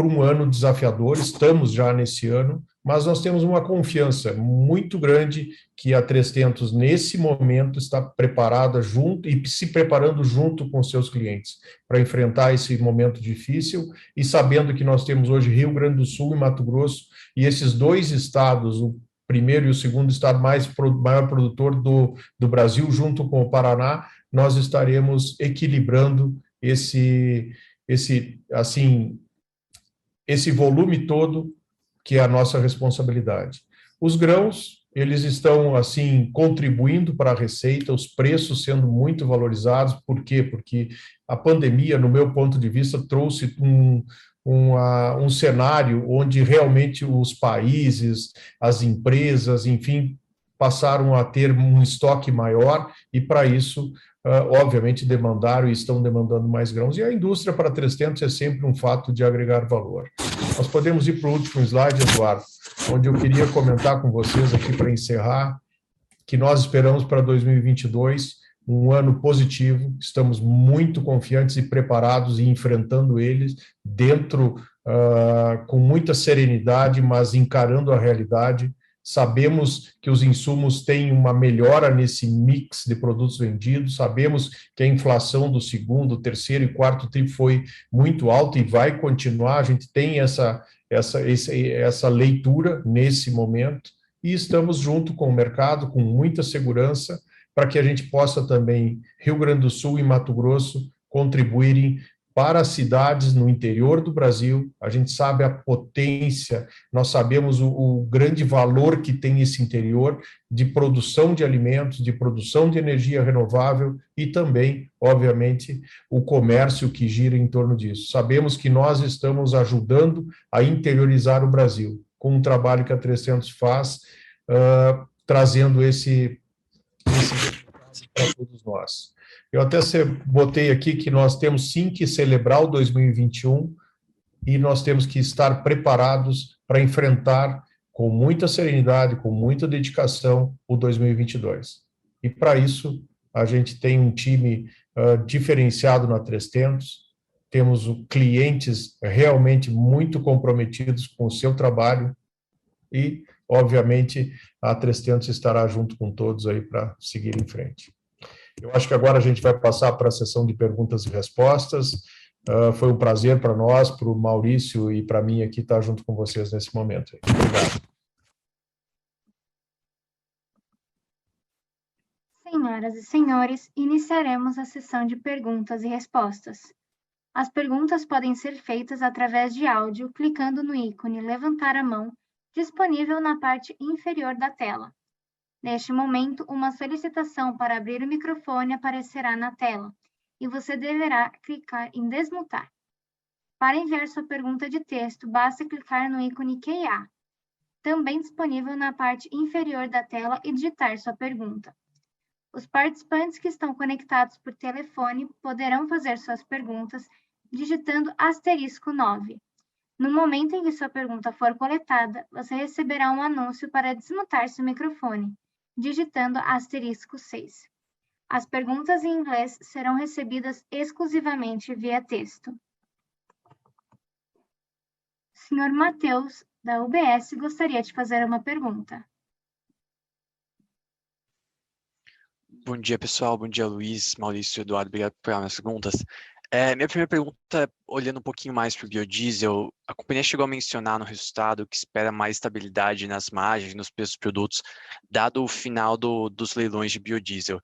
um ano desafiador, estamos já nesse ano, mas nós temos uma confiança muito grande que a Três Tentos, nesse momento, está preparada junto e se preparando junto com seus clientes para enfrentar esse momento difícil, e sabendo que nós temos hoje Rio Grande do Sul e Mato Grosso, e esses dois estados, o primeiro e o segundo estado maior produtor do Brasil, junto com o Paraná, nós estaremos equilibrando esse volume todo, que é a nossa responsabilidade. Os grãos, eles estão, assim, contribuindo para a receita, os preços sendo muito valorizados. Por quê? Porque a pandemia, no meu ponto de vista, trouxe um cenário onde realmente os países, as empresas, enfim, passaram a ter um estoque maior, e para isso, obviamente, demandaram e estão demandando mais grãos. E a indústria para Três Tentos é sempre um fato de agregar valor. Nós podemos ir para o último slide, Eduardo, onde eu queria comentar com vocês aqui para encerrar, que nós esperamos para 2022 um ano positivo, estamos muito confiantes e preparados e enfrentando eles com muita serenidade, mas encarando a realidade. Sabemos que os insumos têm uma melhora nesse mix de produtos vendidos, sabemos que a inflação do segundo, terceiro e quarto TRI foi muito alta e vai continuar. A gente tem essa leitura nesse momento, e estamos junto com o mercado, com muita segurança, para que a gente possa também, Rio Grande do Sul e Mato Grosso, contribuírem para as cidades no interior do Brasil. A gente sabe a potência, nós sabemos o grande valor que tem esse interior de produção de alimentos, de produção de energia renovável, e também, obviamente, o comércio que gira em torno disso. Sabemos que nós estamos ajudando a interiorizar o Brasil, com um trabalho que a 300 faz, trazendo esse para todos nós. Eu até botei aqui que nós temos sim que celebrar o 2021, e nós temos que estar preparados para enfrentar com muita serenidade, com muita dedicação, o 2022. E para isso, a gente tem um time diferenciado na Três Tentos, temos clientes realmente muito comprometidos com o seu trabalho, e, obviamente, a Três Tentos estará junto com todos aí para seguir em frente. Eu acho que agora a gente vai passar para a sessão de perguntas e respostas. Foi um prazer para nós, para o Maurício e para mim aqui estar junto com vocês nesse momento. Obrigado. Senhoras e senhores, iniciaremos a sessão de perguntas e respostas. As perguntas podem ser feitas através de áudio, clicando no ícone levantar a mão, disponível na parte inferior da tela. Neste momento, uma solicitação para abrir o microfone aparecerá na tela, e você deverá clicar em desmutar. Para enviar sua pergunta de texto, basta clicar no ícone QA, também disponível na parte inferior da tela, e digitar sua pergunta. Os participantes que estão conectados por telefone poderão fazer suas perguntas digitando *9. No momento em que sua pergunta for coletada, você receberá um anúncio para desmutar seu microfone, digitando *6. As perguntas em inglês serão recebidas exclusivamente via texto. Senhor Matheus, da UBS, gostaria de fazer uma pergunta. Bom dia, pessoal. Bom dia, Luiz, Maurício, Eduardo. Obrigado por pegar minhas perguntas. Minha primeira pergunta, olhando um pouquinho mais para o biodiesel, a companhia chegou a mencionar no resultado que espera mais estabilidade nas margens, nos preços dos produtos, dado o final dos leilões de biodiesel.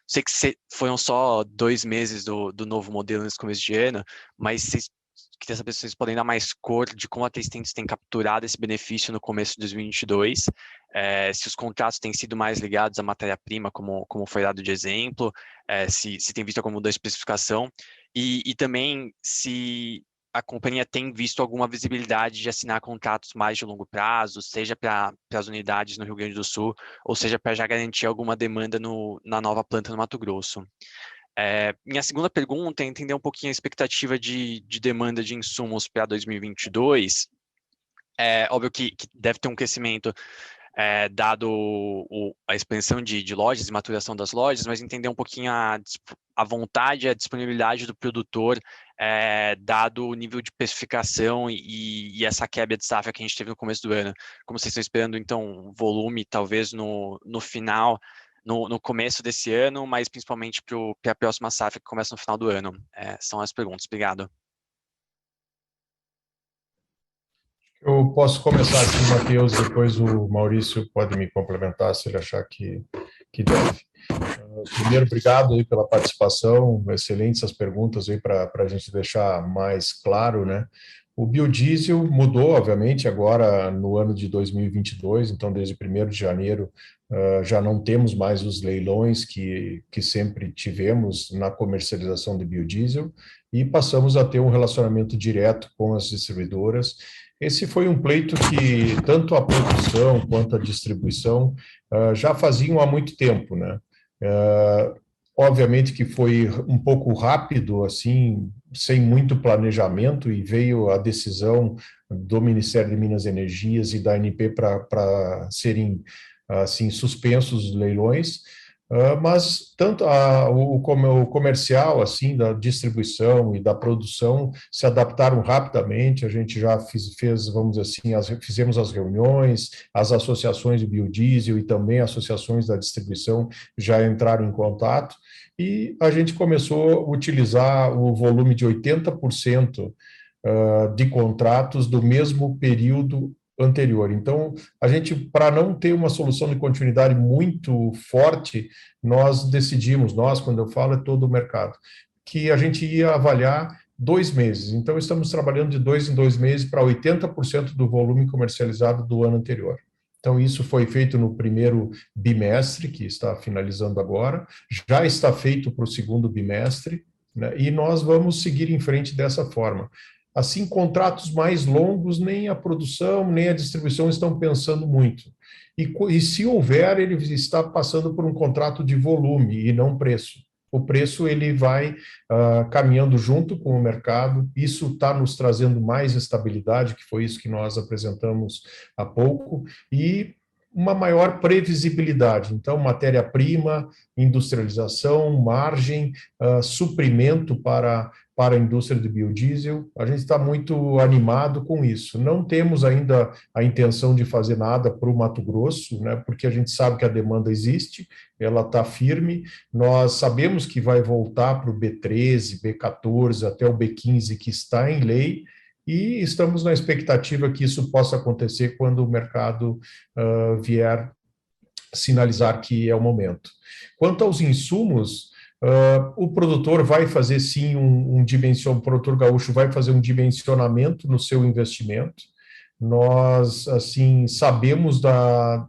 Sei que foram só 2 meses do novo modelo nesse começo de ano, mas queria saber se vocês podem dar mais cor de como a 3tentos tem capturado esse benefício no começo de 2022, se os contratos têm sido mais ligados à matéria-prima, como foi dado de exemplo, se tem visto alguma mudança de especificação, e também se a companhia tem visto alguma visibilidade de assinar contratos mais de longo prazo, seja para as unidades no Rio Grande do Sul, ou seja, para já garantir alguma demanda na nova planta no Mato Grosso. Minha segunda pergunta é entender um pouquinho a expectativa de demanda de insumos para 2022. Óbvio que deve ter um crescimento dado a expansão de lojas e maturação das lojas, mas entender um pouquinho a vontade e a disponibilidade do produtor, dado o nível de precificação e essa quebra de safra que a gente teve no começo do ano. Como vocês estão esperando, então, volume talvez no final, no começo desse ano, mas principalmente para a próxima safra que começa no final do ano? São as perguntas. Obrigado. Eu posso começar aqui, Matheus, depois o Maurício pode me complementar se ele achar que deve. Primeiro, obrigado aí pela participação, excelentes as perguntas aí para a gente deixar mais claro, né? O biodiesel mudou, obviamente, agora no ano de 2022, então desde 1º de janeiro já não temos mais os leilões que sempre tivemos na comercialização de biodiesel e passamos a ter um relacionamento direto com as distribuidoras. Esse foi um pleito que tanto a produção quanto a distribuição já faziam há muito tempo, né? Obviamente que foi um pouco rápido, assim, sem muito planejamento, e veio a decisão do Ministério de Minas e Energias e da ANP para serem assim suspensos os leilões. Mas tanto o comercial, assim, da distribuição e da produção se adaptaram rapidamente. A gente já fez, vamos dizer assim, fizemos as reuniões, as associações de biodiesel e também associações da distribuição já entraram em contato, e a gente começou a utilizar o volume de 80% de contratos do mesmo período anterior. Então, a gente, para não ter uma solução de continuidade muito forte, nós decidimos, quando eu falo, é todo o mercado, que a gente ia avaliar 2 meses. Então, estamos trabalhando de 2 em 2 meses para 80% do volume comercializado do ano anterior. Então, isso foi feito no primeiro bimestre, que está finalizando agora, já está feito para o segundo bimestre, né, e nós vamos seguir em frente dessa forma. Assim, contratos mais longos, nem a produção, nem a distribuição estão pensando muito. E se houver, ele está passando por um contrato de volume e não preço. O preço ele vai caminhando junto com o mercado, isso está nos trazendo mais estabilidade, que foi isso que nós apresentamos há pouco, e uma maior previsibilidade. Então, matéria-prima, industrialização, margem, suprimento para a indústria de biodiesel. A gente está muito animado com isso. Não temos ainda a intenção de fazer nada para o Mato Grosso, né, porque a gente sabe que a demanda existe, ela está firme. Nós sabemos que vai voltar para o B13, B14, até o B15, que está em lei, e estamos na expectativa que isso possa acontecer quando o mercado vier sinalizar que é o momento. Quanto aos insumos, o produtor vai fazer sim o produtor gaúcho vai fazer um dimensionamento no seu investimento. Nós, assim, sabemos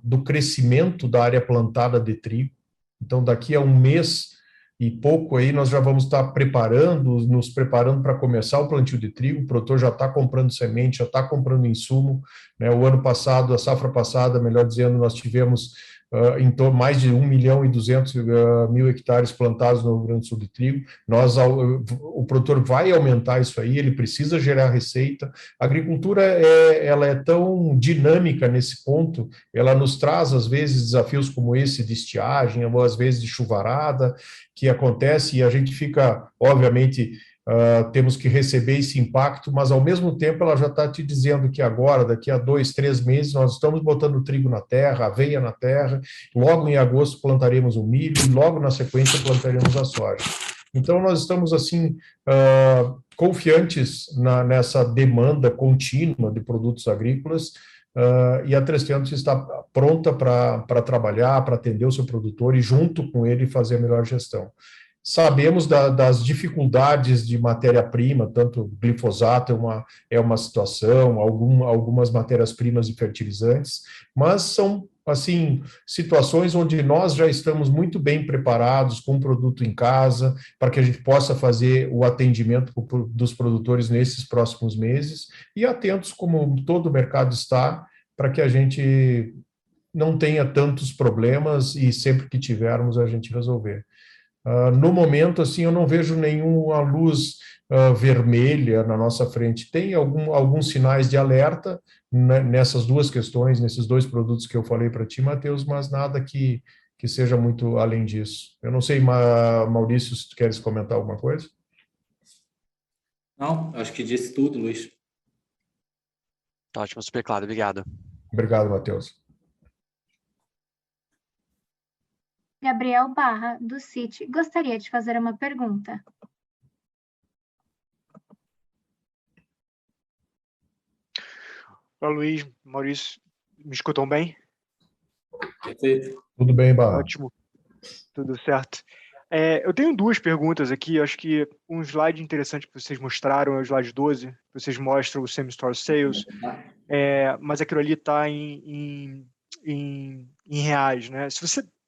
do crescimento da área plantada de trigo, então daqui a 1 mês e pouco aí nós já vamos estar nos preparando para começar o plantio de trigo. O produtor já está comprando semente, já está comprando insumo, né? O ano passado, a safra passada, melhor dizendo, nós tivemos mais de 1.200.000 hectares plantados no Rio Grande do Sul de trigo. O produtor vai aumentar isso aí, ele precisa gerar receita. A agricultura ela é tão dinâmica nesse ponto, ela nos traz, às vezes, desafios como esse de estiagem, ou às vezes de chuvarada, que acontece, e a gente fica, obviamente, temos que receber esse impacto, mas ao mesmo tempo ela já está te dizendo que agora, daqui a 2, 3 meses, nós estamos botando trigo na terra, aveia na terra, logo em agosto plantaremos o milho, e logo na sequência plantaremos a soja. Então nós estamos assim confiantes nessa demanda contínua de produtos agrícolas, e a 300 está pronta para trabalhar, para atender o seu produtor e junto com ele fazer a melhor gestão. Sabemos das dificuldades de matéria-prima, tanto glifosato é uma situação, algumas matérias-primas e fertilizantes, mas são, assim, situações onde nós já estamos muito bem preparados com o produto em casa, para que a gente possa fazer o atendimento dos produtores nesses próximos meses, e atentos, como todo o mercado está, para que a gente não tenha tantos problemas e sempre que tivermos a gente resolver. No momento, assim, eu não vejo nenhuma luz vermelha na nossa frente. Tem alguns sinais de alerta nessas duas questões, nesses dois produtos que eu falei para ti, Matheus, mas nada que seja muito além disso. Eu não sei, Maurício, se tu queres comentar alguma coisa? Não, acho que disse tudo, Luiz. Tá ótimo, super claro, obrigado. Obrigado, Matheus. Gabriel Barra, do Citi, gostaria de fazer uma pergunta. Olá, Luiz, Maurício, me escutam bem? Perfeito. Tudo bem, Barra? Ótimo, tudo certo. Eu tenho duas perguntas aqui, acho que um slide interessante que vocês mostraram é o slide 12, vocês mostram o same-store sales, mas aquilo ali está em reais, né?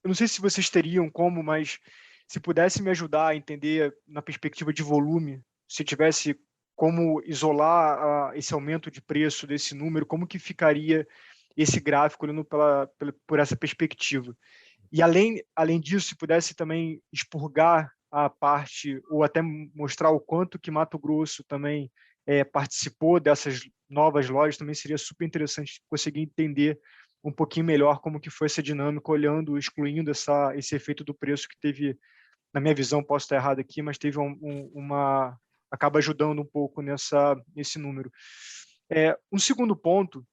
Eu não sei se vocês teriam como, mas se pudesse me ajudar a entender na perspectiva de volume, se tivesse como isolar esse aumento de preço desse número, como que ficaria esse gráfico olhando por essa perspectiva? E além disso, se pudesse também expurgar a parte, ou até mostrar o quanto que Mato Grosso também participou dessas novas lojas, também seria super interessante conseguir entender um pouquinho melhor como que foi essa dinâmica, excluindo esse efeito do preço que teve, na minha visão, posso estar errado aqui, mas teve acaba ajudando um pouco nesse número. Um segundo ponto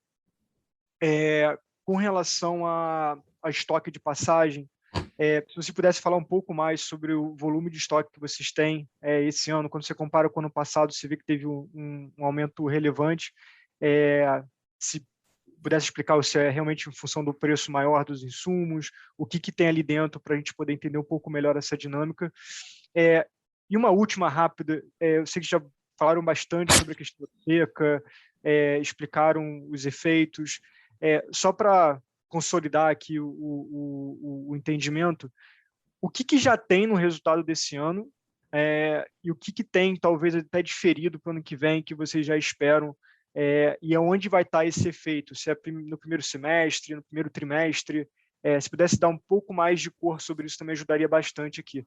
com relação a estoque de passagem, se você pudesse falar um pouco mais sobre o volume de estoque que vocês têm esse ano, quando você compara com o ano passado, você vê que teve um aumento relevante, se pudesse explicar se é realmente em função do preço maior dos insumos, o que tem ali dentro para a gente poder entender um pouco melhor essa dinâmica. E uma última rápida, eu sei que já falaram bastante sobre a questão da seca, explicaram os efeitos, só para consolidar aqui o entendimento, o que já tem no resultado desse ano e o que tem talvez até diferido para o ano que vem, que vocês já esperam, e aonde vai estar esse efeito? Se é no primeiro semestre, no primeiro trimestre? Se pudesse dar um pouco mais de cor sobre isso, também ajudaria bastante aqui.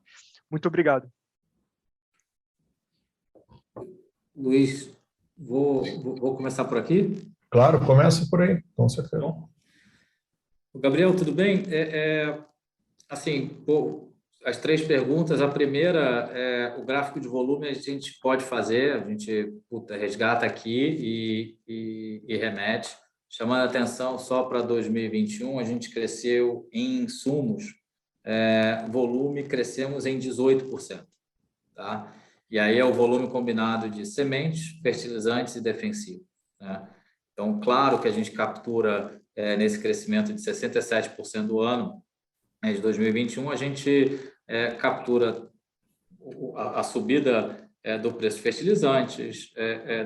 Muito obrigado. Luiz, vou começar por aqui? Claro, começa por aí, com certeza. Bom. Gabriel, tudo bem? Assim, as três perguntas. A primeira, o gráfico de volume a gente pode fazer, a gente resgata aqui e remete. Chamando a atenção só para 2021, a gente cresceu em insumos, volume, crescemos em 18%. Tá? E aí é o volume combinado de sementes, fertilizantes e defensivos, né? Então, claro que a gente captura nesse crescimento de 67% do ano de 2021, a gente captura a subida do preço de fertilizantes,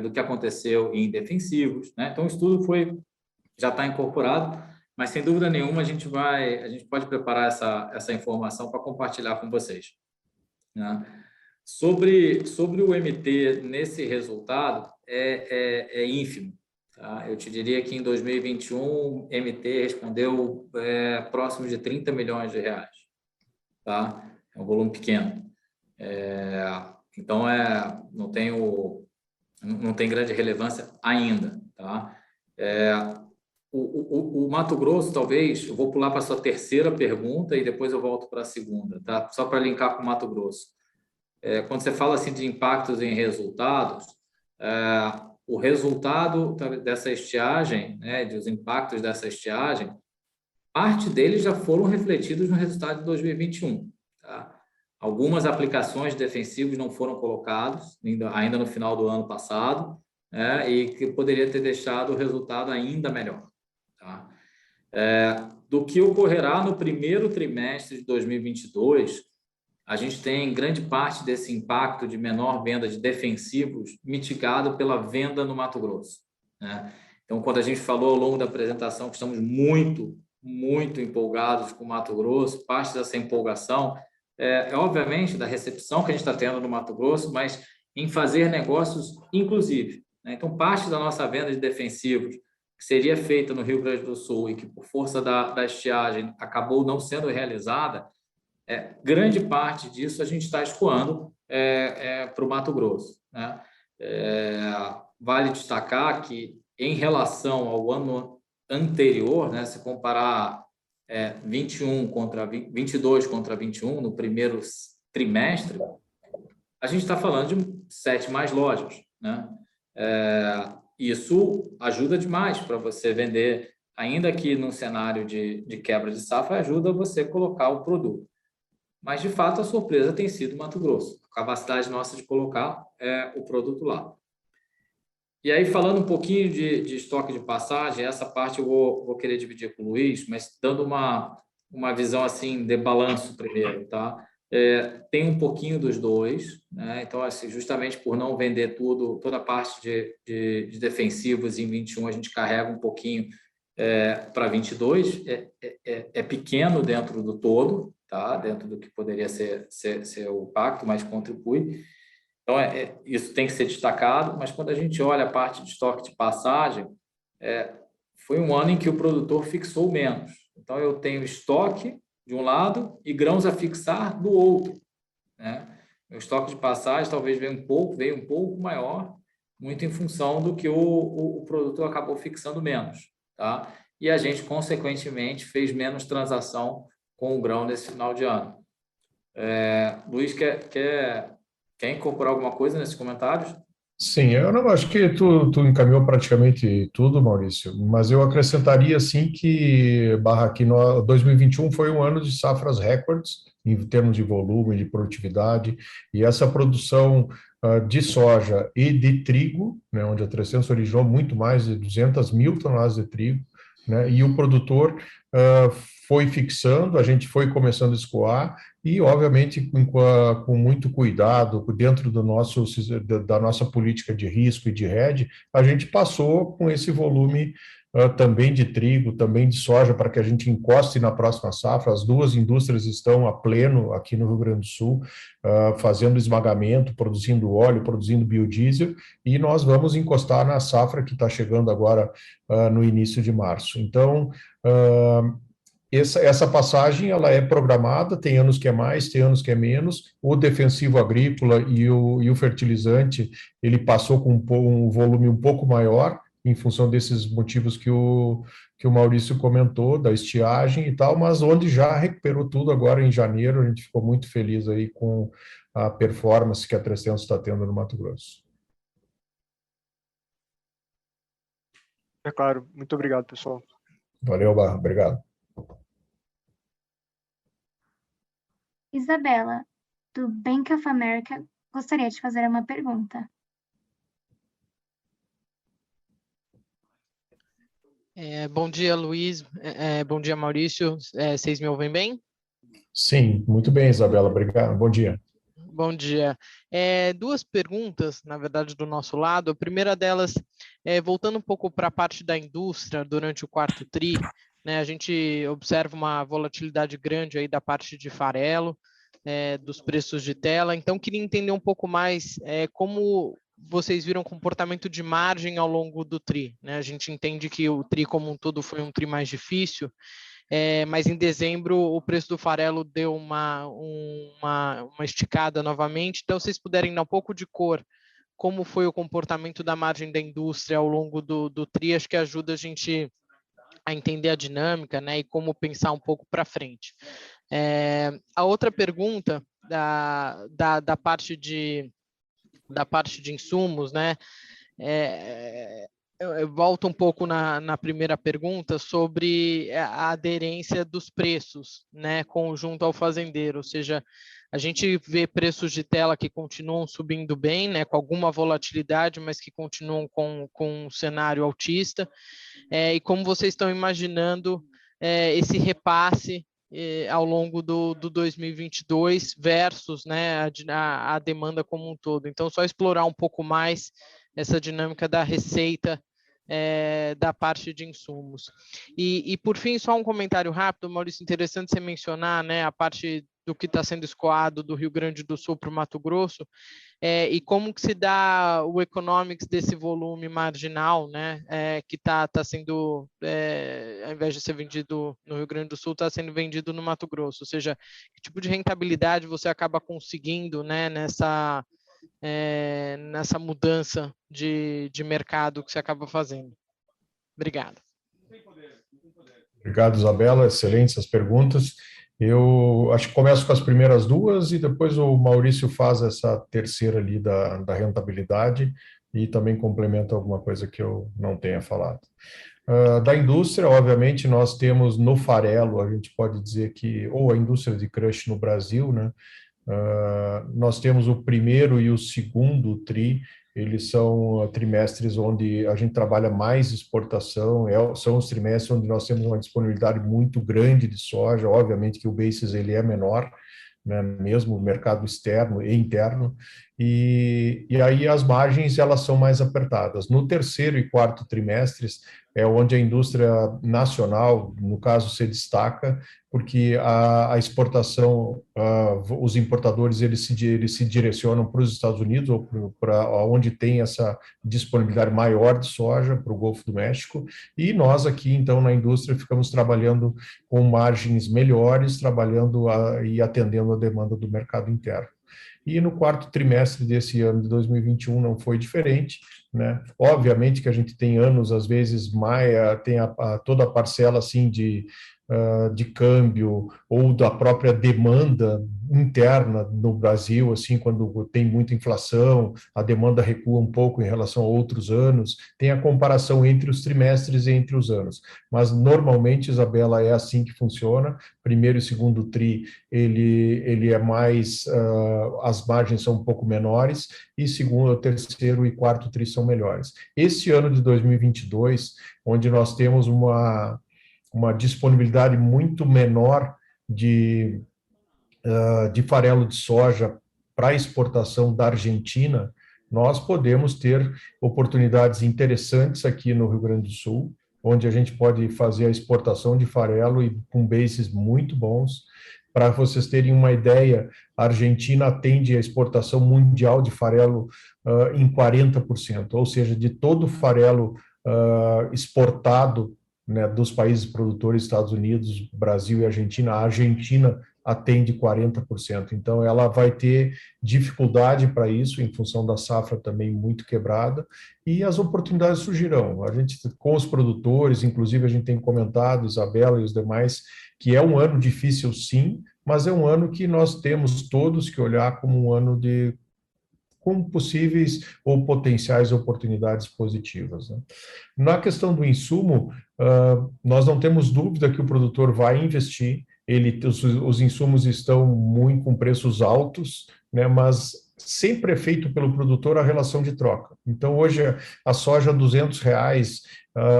do que aconteceu em defensivos, né? Então, o estudo já está incorporado, mas sem dúvida nenhuma a gente pode preparar essa informação para compartilhar com vocês, né? Sobre o MT nesse resultado, é ínfimo, Tá? Eu te diria que em 2021, MT respondeu próximo de 30 milhões de reais. Tá? É um volume pequeno. Então, não tem grande relevância ainda. Tá? O Mato Grosso, talvez, eu vou pular para a sua terceira pergunta e depois eu volto para a segunda, tá? Só para linkar com o Mato Grosso. Quando você fala assim de impactos em resultados, o resultado dessa estiagem, né, dos impactos dessa estiagem, parte deles já foram refletidos no resultado de 2021. Tá? Algumas aplicações defensivas não foram colocadas ainda no final do ano passado, né, e que poderia ter deixado o resultado ainda melhor. Tá? Do que ocorrerá no primeiro trimestre de 2022, a gente tem grande parte desse impacto de menor venda de defensivos mitigado pela venda no Mato Grosso. Né? Então, quando a gente falou ao longo da apresentação que estamos muito, muito empolgados com o Mato Grosso, parte dessa empolgação obviamente, da recepção que a gente está tendo no Mato Grosso, mas em fazer negócios inclusive. Né? Então, parte da nossa venda de defensivos que seria feita no Rio Grande do Sul e que, por força da estiagem, acabou não sendo realizada, grande parte disso a gente está escoando para o Mato Grosso. Né? Vale destacar que, em relação ao ano anterior, né, se comparar 22 contra 21 no primeiro trimestre, a gente está falando de 7 mais lojas. Né? Isso ajuda demais para você vender, ainda que num cenário de quebra de safra, ajuda você a colocar o produto. Mas, de fato, a surpresa tem sido Mato Grosso, a capacidade nossa de colocar o produto lá. E aí, falando um pouquinho de estoque de passagem, essa parte eu vou querer dividir com o Luiz, mas dando uma visão assim de balanço primeiro. Tá? Tem um pouquinho dos dois, né? Então, assim, justamente por não vender toda a parte de defensivos em 21, a gente carrega um pouquinho para 22, é pequeno dentro do todo, tá? Dentro do que poderia ser o pacto, mas contribui. Então, isso tem que ser destacado, mas quando a gente olha a parte de estoque de passagem, foi um ano em que o produtor fixou menos. Então, eu tenho estoque de um lado e grãos a fixar do outro. Né? O estoque de passagem talvez veio um pouco maior, muito em função do que o produtor acabou fixando menos. Tá? E a gente, consequentemente, fez menos transação com o grão nesse final de ano. Luiz, quer incorporar alguma coisa nesses comentários? Sim, eu não acho que tu encaminhou praticamente tudo, Maurício, mas eu acrescentaria assim que 2021 foi um ano de safras recordes em termos de volume, de produtividade, e essa produção de soja e de trigo, né, onde a 300 originou muito mais de 200 mil toneladas de trigo, né, e o produtor foi fixando, a gente foi começando a escoar, e, obviamente, com muito cuidado, dentro da nossa política de risco e de hedge, a gente passou com esse volume também de trigo, também de soja, para que a gente encoste na próxima safra. As duas indústrias estão a pleno aqui no Rio Grande do Sul, fazendo esmagamento, produzindo óleo, produzindo biodiesel, e nós vamos encostar na safra que está chegando agora no início de março. Então, essa passagem ela é programada, tem anos que é mais, tem anos que é menos. O defensivo agrícola e o fertilizante, ele passou com um volume um pouco maior, em função desses motivos que o Maurício comentou, da estiagem e tal, mas onde já recuperou tudo agora em janeiro, a gente ficou muito feliz aí com a performance que a 300 está tendo no Mato Grosso. É claro, muito obrigado, pessoal. Valeu, Barra, obrigado. Isabela, do Bank of America, gostaria de fazer uma pergunta. Bom dia, Luiz. Bom dia, Maurício. Vocês me ouvem bem? Sim, muito bem, Isabela. Obrigado. Bom dia. Bom dia. Duas perguntas, na verdade, do nosso lado. A primeira delas, voltando um pouco para a parte da indústria durante o quarto TRI, né, a gente observa uma volatilidade grande aí da parte de farelo, dos preços de tela. Então, queria entender um pouco mais como vocês viram comportamento de margem ao longo do TRI, né? A gente entende que o TRI como um todo foi um TRI mais difícil, mas em dezembro o preço do farelo deu uma esticada novamente. Então, se vocês puderem dar um pouco de cor, como foi o comportamento da margem da indústria ao longo do TRI, acho que ajuda a gente a entender a dinâmica, né, e como pensar um pouco para frente. A outra pergunta da parte de insumos, né, eu volto um pouco na primeira pergunta sobre a aderência dos preços, né, conjunto ao fazendeiro, ou seja, a gente vê preços de tela que continuam subindo bem, né, com alguma volatilidade, mas que continuam com um cenário altista, e como vocês estão imaginando esse repasse ao longo do 2022 versus, né, a demanda como um todo. Então, só explorar um pouco mais essa dinâmica da receita da parte de insumos. E por fim, só um comentário rápido, Maurício, interessante você mencionar, né, a parte do que está sendo escoado do Rio Grande do Sul para o Mato Grosso, e como que se dá o economics desse volume marginal, né, que está sendo, ao invés de ser vendido no Rio Grande do Sul, está sendo vendido no Mato Grosso, ou seja, que tipo de rentabilidade você acaba conseguindo, né, nessa mudança de mercado que você acaba fazendo. Obrigado. Obrigado, Isabela. Excelentes as perguntas. Eu acho que começo com as primeiras duas e depois o Maurício faz essa terceira ali da rentabilidade e também complementa alguma coisa que eu não tenha falado. Da indústria, obviamente, nós temos no farelo, a gente pode dizer que, ou a indústria de crush no Brasil, né? Nós temos o primeiro e o segundo TRI, eles são trimestres onde a gente trabalha mais exportação, são os trimestres onde nós temos uma disponibilidade muito grande de soja, obviamente que o basis ele é menor, né, mesmo o mercado externo e interno, e aí as margens elas são mais apertadas. No terceiro e quarto trimestres é onde a indústria nacional, no caso, se destaca, porque a exportação, os importadores eles se direcionam para os Estados Unidos ou para onde tem essa disponibilidade maior de soja, para o Golfo do México, e nós aqui, então, na indústria, ficamos trabalhando com margens melhores, trabalhando e atendendo a demanda do mercado interno. E no quarto trimestre desse ano de 2021 não foi diferente, né? Obviamente que a gente tem anos, às vezes, tem toda a parcela assim de câmbio ou da própria demanda interna no Brasil, assim, quando tem muita inflação, a demanda recua um pouco em relação a outros anos, tem a comparação entre os trimestres e entre os anos. Mas, normalmente, Isabela, é assim que funciona. Primeiro e segundo TRI, ele é mais, as margens são um pouco menores, e segundo, terceiro e quarto TRI são melhores. Esse ano de 2022, onde nós temos uma disponibilidade muito menor de farelo de soja para exportação da Argentina, nós podemos ter oportunidades interessantes aqui no Rio Grande do Sul, onde a gente pode fazer a exportação de farelo e com bases muito bons. Para vocês terem uma ideia, a Argentina atende a exportação mundial de farelo em 40%, ou seja, de todo o farelo exportado, né, dos países produtores, Estados Unidos, Brasil e Argentina, a Argentina atende 40%. Então, ela vai ter dificuldade para isso, em função da safra também muito quebrada, e as oportunidades surgirão. A gente, com os produtores, inclusive a gente tem comentado, Isabela e os demais, que é um ano difícil, sim, mas é um ano que nós temos todos que olhar como um ano com possíveis ou potenciais oportunidades positivas, né? Na questão do insumo, nós não temos dúvida que o produtor vai investir, os insumos estão muito com preços altos, né, mas sempre é feito pelo produtor a relação de troca. Então, hoje, a soja R$200,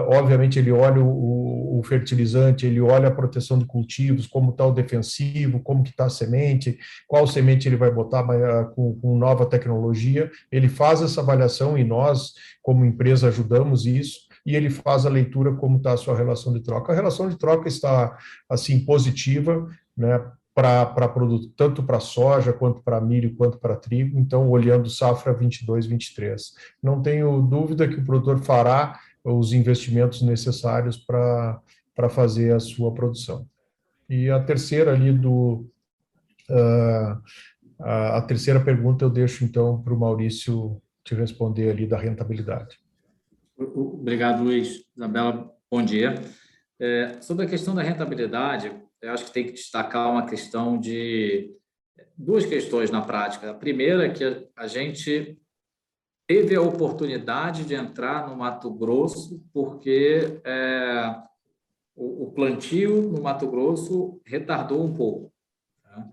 obviamente ele olha o fertilizante, ele olha a proteção de cultivos, como está o defensivo, como que está a semente, qual semente ele vai botar com nova tecnologia, ele faz essa avaliação e nós, como empresa, ajudamos isso, e ele faz a leitura como está a sua relação de troca. A relação de troca está, assim, positiva, né? para produto, tanto para soja, quanto para milho, quanto para trigo, então olhando safra 22, 23. Não tenho dúvida que o produtor fará os investimentos necessários para fazer a sua produção. E a terceira ali a terceira pergunta eu deixo então para o Maurício te responder ali da rentabilidade. Obrigado, Luiz. Isabela, bom dia. Sobre a questão da rentabilidade, eu acho que tem que destacar uma questão de duas questões na prática. A primeira é que a gente teve a oportunidade de entrar no Mato Grosso porque o plantio no Mato Grosso retardou um pouco. Tá?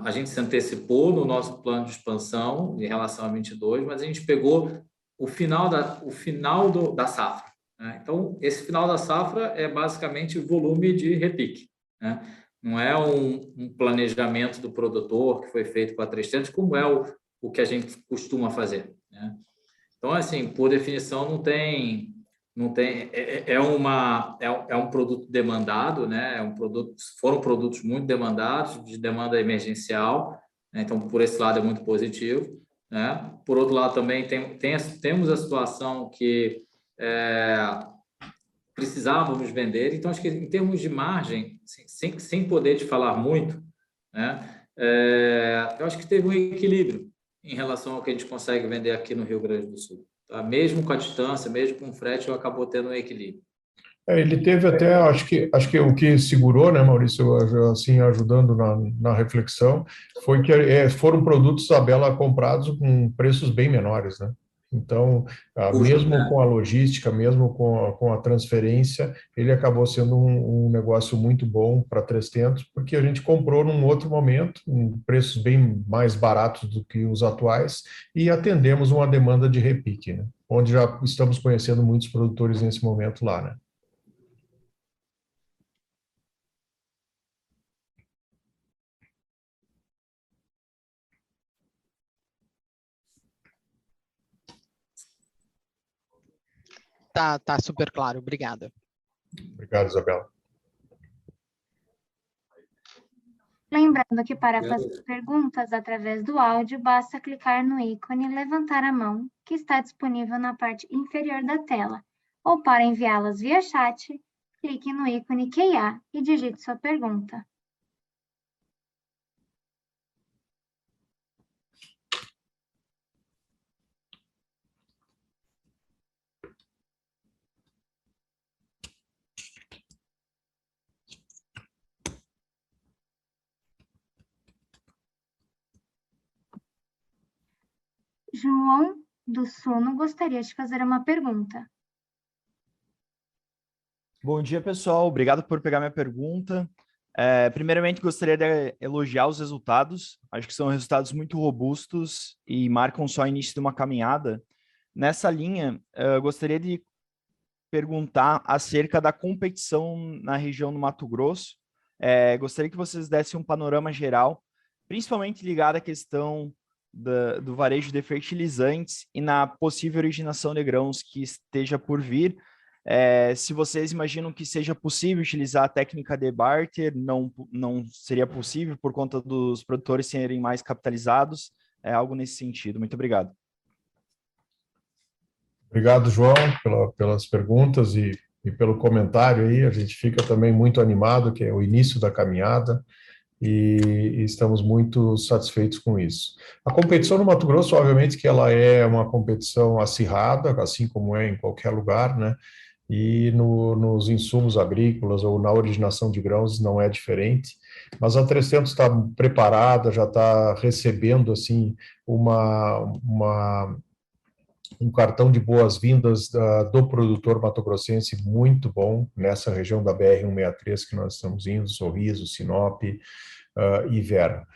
A gente se antecipou no nosso plano de expansão em relação a 22, mas a gente pegou o final da safra. Né? Então, esse final da safra é basicamente volume de repique. Né? Não é um planejamento do produtor que foi feito com a 300, como é o que a gente costuma fazer. Né? Então, assim, por definição, não tem um produto demandado, né? Foram produtos muito demandados, de demanda emergencial, né? Então, por esse lado é muito positivo. Né? Por outro lado, também temos a situação que precisávamos vender. Então, acho que em termos de margem, sem poder te falar muito, né? Eu acho que teve um equilíbrio em relação ao que a gente consegue vender aqui no Rio Grande do Sul. Tá? Mesmo com a distância, mesmo com o frete, acabou tendo um equilíbrio. Ele teve até, acho que o que segurou, né, Maurício, assim, ajudando na reflexão, foi que foram produtos Isabela comprados com preços bem menores, né? Então, mesmo com a logística, mesmo com a transferência, ele acabou sendo um negócio muito bom para 300, porque a gente comprou num outro momento, em preços bem mais baratos do que os atuais, e atendemos uma demanda de repique, né? Onde já estamos conhecendo muitos produtores nesse momento lá, né? Tá super claro, obrigado. Obrigado, Isabela. Lembrando que para fazer perguntas através do áudio, basta clicar no ícone levantar a mão, que está disponível na parte inferior da tela, ou para enviá-las via chat, clique no ícone QA e digite sua pergunta. João do Suno gostaria de fazer uma pergunta. Bom dia, pessoal. Obrigado por pegar minha pergunta. Primeiramente, gostaria de elogiar os resultados. Acho que são resultados muito robustos e marcam só o início de uma caminhada. Nessa linha, eu gostaria de perguntar acerca da competição na região do Mato Grosso. Gostaria que vocês dessem um panorama geral, principalmente ligado à questão do varejo de fertilizantes e na possível originação de grãos que esteja por vir. Se vocês imaginam que seja possível utilizar a técnica de barter, não seria possível por conta dos produtores serem mais capitalizados, algo nesse sentido. Muito obrigado. Obrigado, João, pelas perguntas e pelo comentário aí. A gente fica também muito animado, que é o início da caminhada, e estamos muito satisfeitos com isso. A competição no Mato Grosso, obviamente que ela é uma competição acirrada, assim como é em qualquer lugar, né? E nos insumos agrícolas ou na originação de grãos não é diferente, mas a 300 está preparada, já está recebendo assim um cartão de boas-vindas do produtor matogrossense muito bom nessa região da BR-163 que nós estamos indo, Sorriso, Sinop e Vera.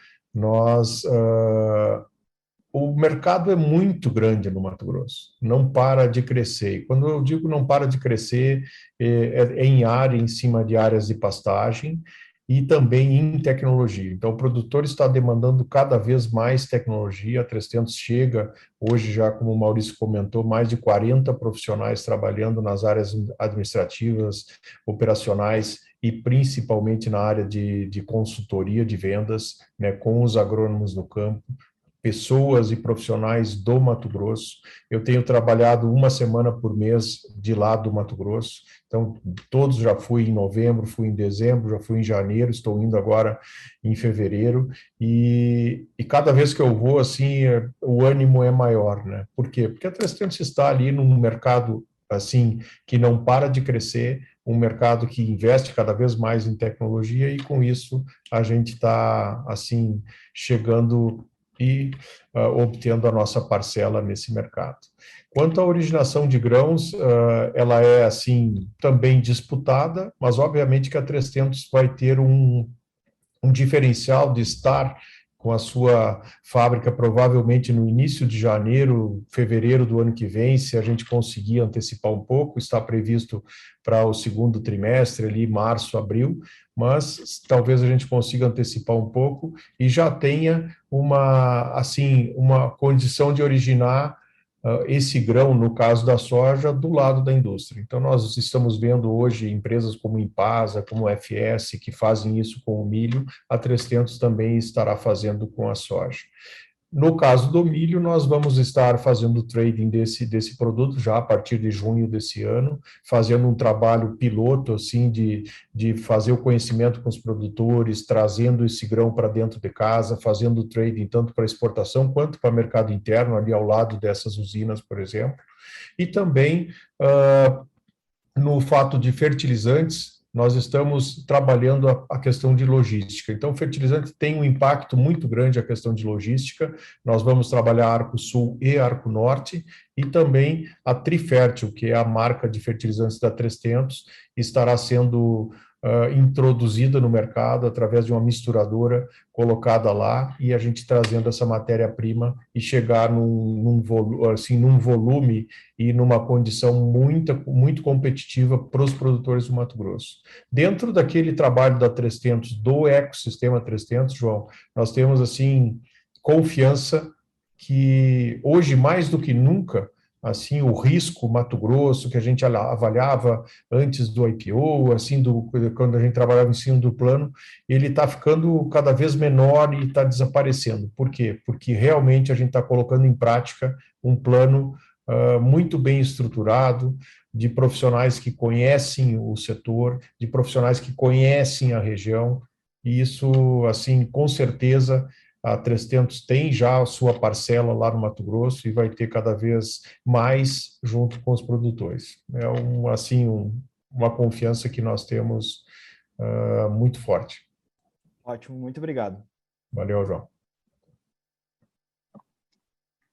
O mercado é muito grande no Mato Grosso, não para de crescer. E quando eu digo não para de crescer, é em área, em cima de áreas de pastagem e também em tecnologia. Então, o produtor está demandando cada vez mais tecnologia. A 300 chega, hoje já, como o Maurício comentou, mais de 40 profissionais trabalhando nas áreas administrativas, operacionais e principalmente na área de consultoria de vendas, né, com os agrônomos no campo, pessoas e profissionais do Mato Grosso. Eu tenho trabalhado uma semana por mês de lá do Mato Grosso, então todos já fui em novembro, fui em dezembro, já fui em janeiro, estou indo agora em fevereiro, e cada vez que eu vou, assim, o ânimo é maior, né? Por quê? Porque a 300 está ali num mercado, assim, que não para de crescer, um mercado que investe cada vez mais em tecnologia, e com isso a gente está, assim, chegando e obtendo a nossa parcela nesse mercado. Quanto à originação de grãos, ela é, assim, também disputada, mas obviamente que a 300 vai ter um diferencial de estar com a sua fábrica provavelmente no início de janeiro, fevereiro do ano que vem, se a gente conseguir antecipar um pouco, está previsto para o segundo trimestre, ali março, abril, mas talvez a gente consiga antecipar um pouco e já tenha uma condição de originar esse grão, no caso da soja, do lado da indústria. Então, nós estamos vendo hoje empresas como Impasa, como FS, que fazem isso com o milho, a 300 também estará fazendo com a soja. No caso do milho, nós vamos estar fazendo trading desse produto já a partir de junho desse ano, fazendo um trabalho piloto, assim, de fazer o conhecimento com os produtores, trazendo esse grão para dentro de casa, fazendo trading tanto para exportação quanto para mercado interno, ali ao lado dessas usinas, por exemplo. E também, no fato de fertilizantes, nós estamos trabalhando a questão de logística. Então, fertilizante tem um impacto muito grande a questão de logística. Nós vamos trabalhar Arco Sul e Arco Norte, e também a Trifértil, que é a marca de fertilizantes da 300, estará sendo introduzida no mercado através de uma misturadora colocada lá, e a gente trazendo essa matéria-prima e chegar num volume e numa condição muito competitiva para os produtores do Mato Grosso. Dentro daquele trabalho da 300, do ecossistema 300, João, nós temos, assim, confiança que hoje, mais do que nunca, assim, o risco Mato Grosso, que a gente avaliava antes do IPO, assim, quando a gente trabalhava em cima do plano, ele está ficando cada vez menor e está desaparecendo. Por quê? Porque realmente a gente está colocando em prática um plano muito bem estruturado, de profissionais que conhecem o setor, de profissionais que conhecem a região, e isso, assim, com certeza, a 300 tem já a sua parcela lá no Mato Grosso e vai ter cada vez mais junto com os produtores. É uma confiança que nós temos muito forte. Ótimo, muito obrigado. Valeu, João.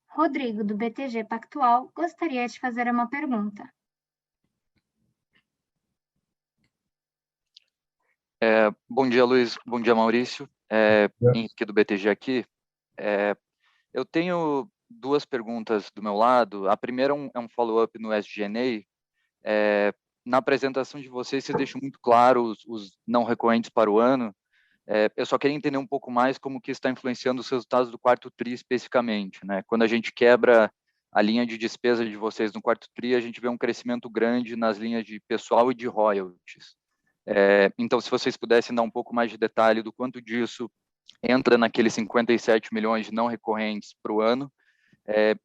Rodrigo, do BTG Pactual, gostaria de fazer uma pergunta. Bom dia, Luiz. Bom dia, Maurício. Henrique, do BTG aqui. Eu tenho duas perguntas do meu lado. A primeira é um follow-up no SG&A. Na apresentação de vocês deixam muito claro os não recorrentes para o ano. Eu só queria entender um pouco mais como que está influenciando os resultados do quarto TRI especificamente, né? Quando a gente quebra a linha de despesa de vocês no quarto TRI, a gente vê um crescimento grande nas linhas de pessoal e de royalties. Então, se vocês pudessem dar um pouco mais de detalhe do quanto disso entra naqueles 57 milhões de não recorrentes para o ano,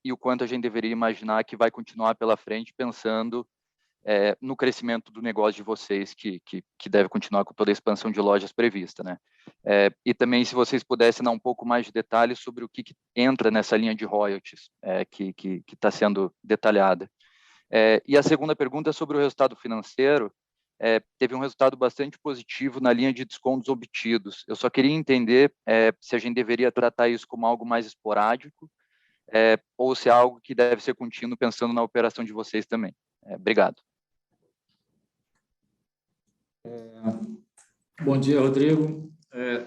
e o quanto a gente deveria imaginar que vai continuar pela frente, pensando no crescimento do negócio de vocês, que deve continuar com toda a expansão de lojas prevista, né? E também, se vocês pudessem dar um pouco mais de detalhes sobre o que entra nessa linha de royalties que está sendo detalhada. E a segunda pergunta é sobre o resultado financeiro. Teve um resultado bastante positivo na linha de descontos obtidos. Eu só queria entender se a gente deveria tratar isso como algo mais esporádico, ou se é algo que deve ser contínuo, pensando na operação de vocês também. Obrigado. Bom dia, Rodrigo.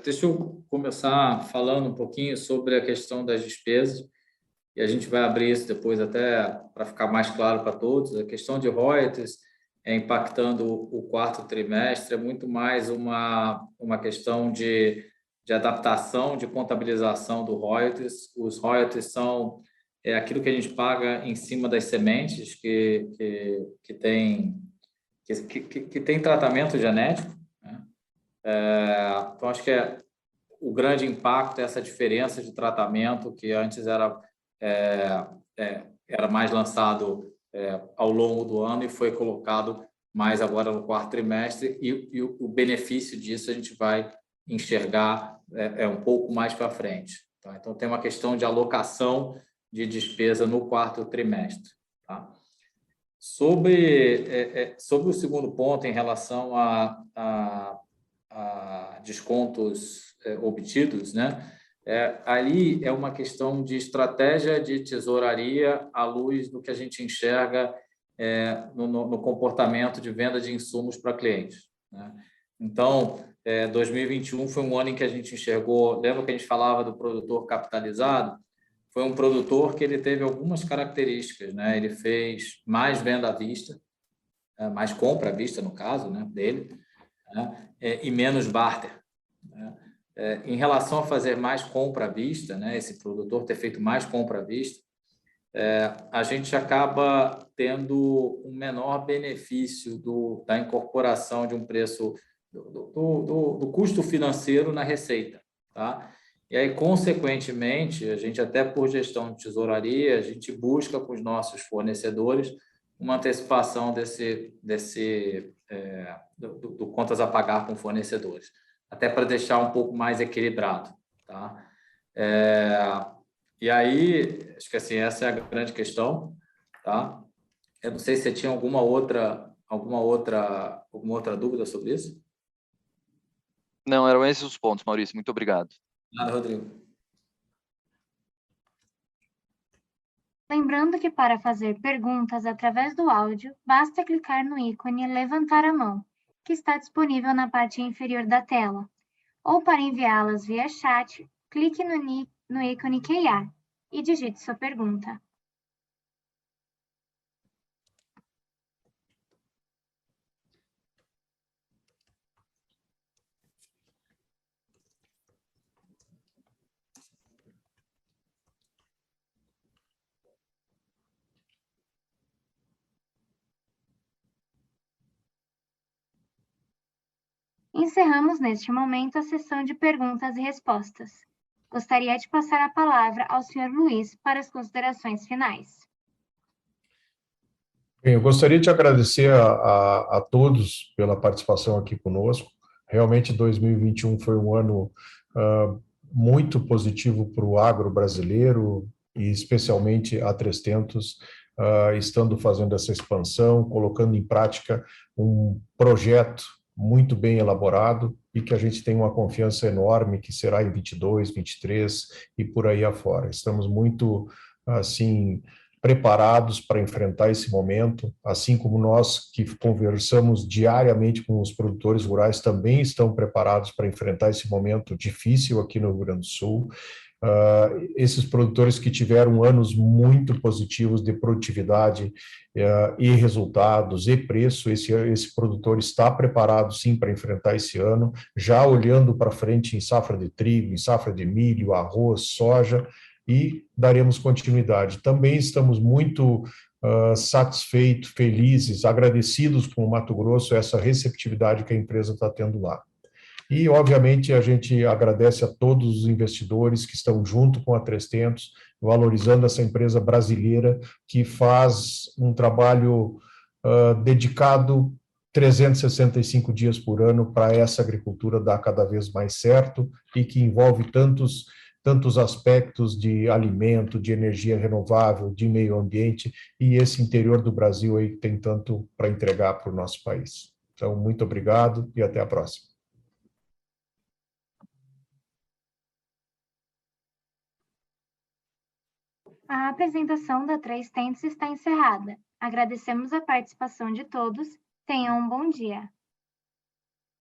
Deixa eu começar falando um pouquinho sobre a questão das despesas, e a gente vai abrir isso depois até para ficar mais claro para todos. A questão de royalties impactando o quarto trimestre é muito mais uma questão de adaptação, de contabilização do royalties. Os royalties são aquilo que a gente paga em cima das sementes que tem tratamento genético, Então, acho que o grande impacto é essa diferença de tratamento, que antes era mais lançado ao longo do ano e foi colocado mais agora no quarto trimestre, e o benefício disso a gente vai enxergar um pouco mais para frente. Tá? Então, tem uma questão de alocação de despesa no quarto trimestre. Tá? Sobre o segundo ponto, em relação a descontos obtidos, né? Ali é uma questão de estratégia de tesouraria à luz do que a gente enxerga no comportamento de venda de insumos para clientes, né? Então, 2021 foi um ano em que a gente enxergou, lembra que a gente falava do produtor capitalizado? Foi um produtor que ele teve algumas características, né? Ele fez mais venda à vista, mais compra à vista, no caso, né, dele, né? E menos barter, né? Em relação a fazer mais compra à vista, né, esse produtor ter feito mais compra à vista, a gente acaba tendo um menor benefício da incorporação de um preço do custo financeiro na receita, tá? E aí, consequentemente, a gente, até por gestão de tesouraria, a gente busca com os nossos fornecedores uma antecipação do contas a pagar com fornecedores, até para deixar um pouco mais equilibrado, tá? E aí, acho que assim, essa é a grande questão, tá? Eu não sei se você tinha alguma outra dúvida sobre isso. Não, eram esses os pontos, Maurício. Muito obrigado. Nada, Rodrigo. Lembrando que para fazer perguntas através do áudio, basta clicar no ícone Levantar a mão, que está disponível na parte inferior da tela. Ou para enviá-las via chat, clique no ícone QA e digite sua pergunta. Encerramos neste momento a sessão de perguntas e respostas. Gostaria de passar a palavra ao Sr. Luiz para as considerações finais. Bem, eu gostaria de agradecer a todos pela participação aqui conosco. Realmente, 2021 foi um ano muito positivo para o agro brasileiro, e especialmente a 3tentos, estando fazendo essa expansão, colocando em prática um projeto muito bem elaborado e que a gente tem uma confiança enorme que será em 22, 23 e por aí afora. Estamos muito, assim, preparados para enfrentar esse momento, assim como nós que conversamos diariamente com os produtores rurais também estão preparados para enfrentar esse momento difícil aqui no Rio Grande do Sul. Esses produtores que tiveram anos muito positivos de produtividade e resultados e preço, esse produtor está preparado sim para enfrentar esse ano, já olhando para frente em safra de trigo, em safra de milho, arroz, soja, e daremos continuidade. Também estamos muito satisfeitos, felizes, agradecidos com o Mato Grosso, essa receptividade que a empresa está tendo lá. E, obviamente, a gente agradece a todos os investidores que estão junto com a 3tentos, valorizando essa empresa brasileira que faz um trabalho dedicado 365 dias por ano para essa agricultura dar cada vez mais certo e que envolve tantos aspectos de alimento, de energia renovável, de meio ambiente, e esse interior do Brasil aí que tem tanto para entregar para o nosso país. Então, muito obrigado e até a próxima. A apresentação da 3tentos está encerrada. Agradecemos a participação de todos. Tenham um bom dia.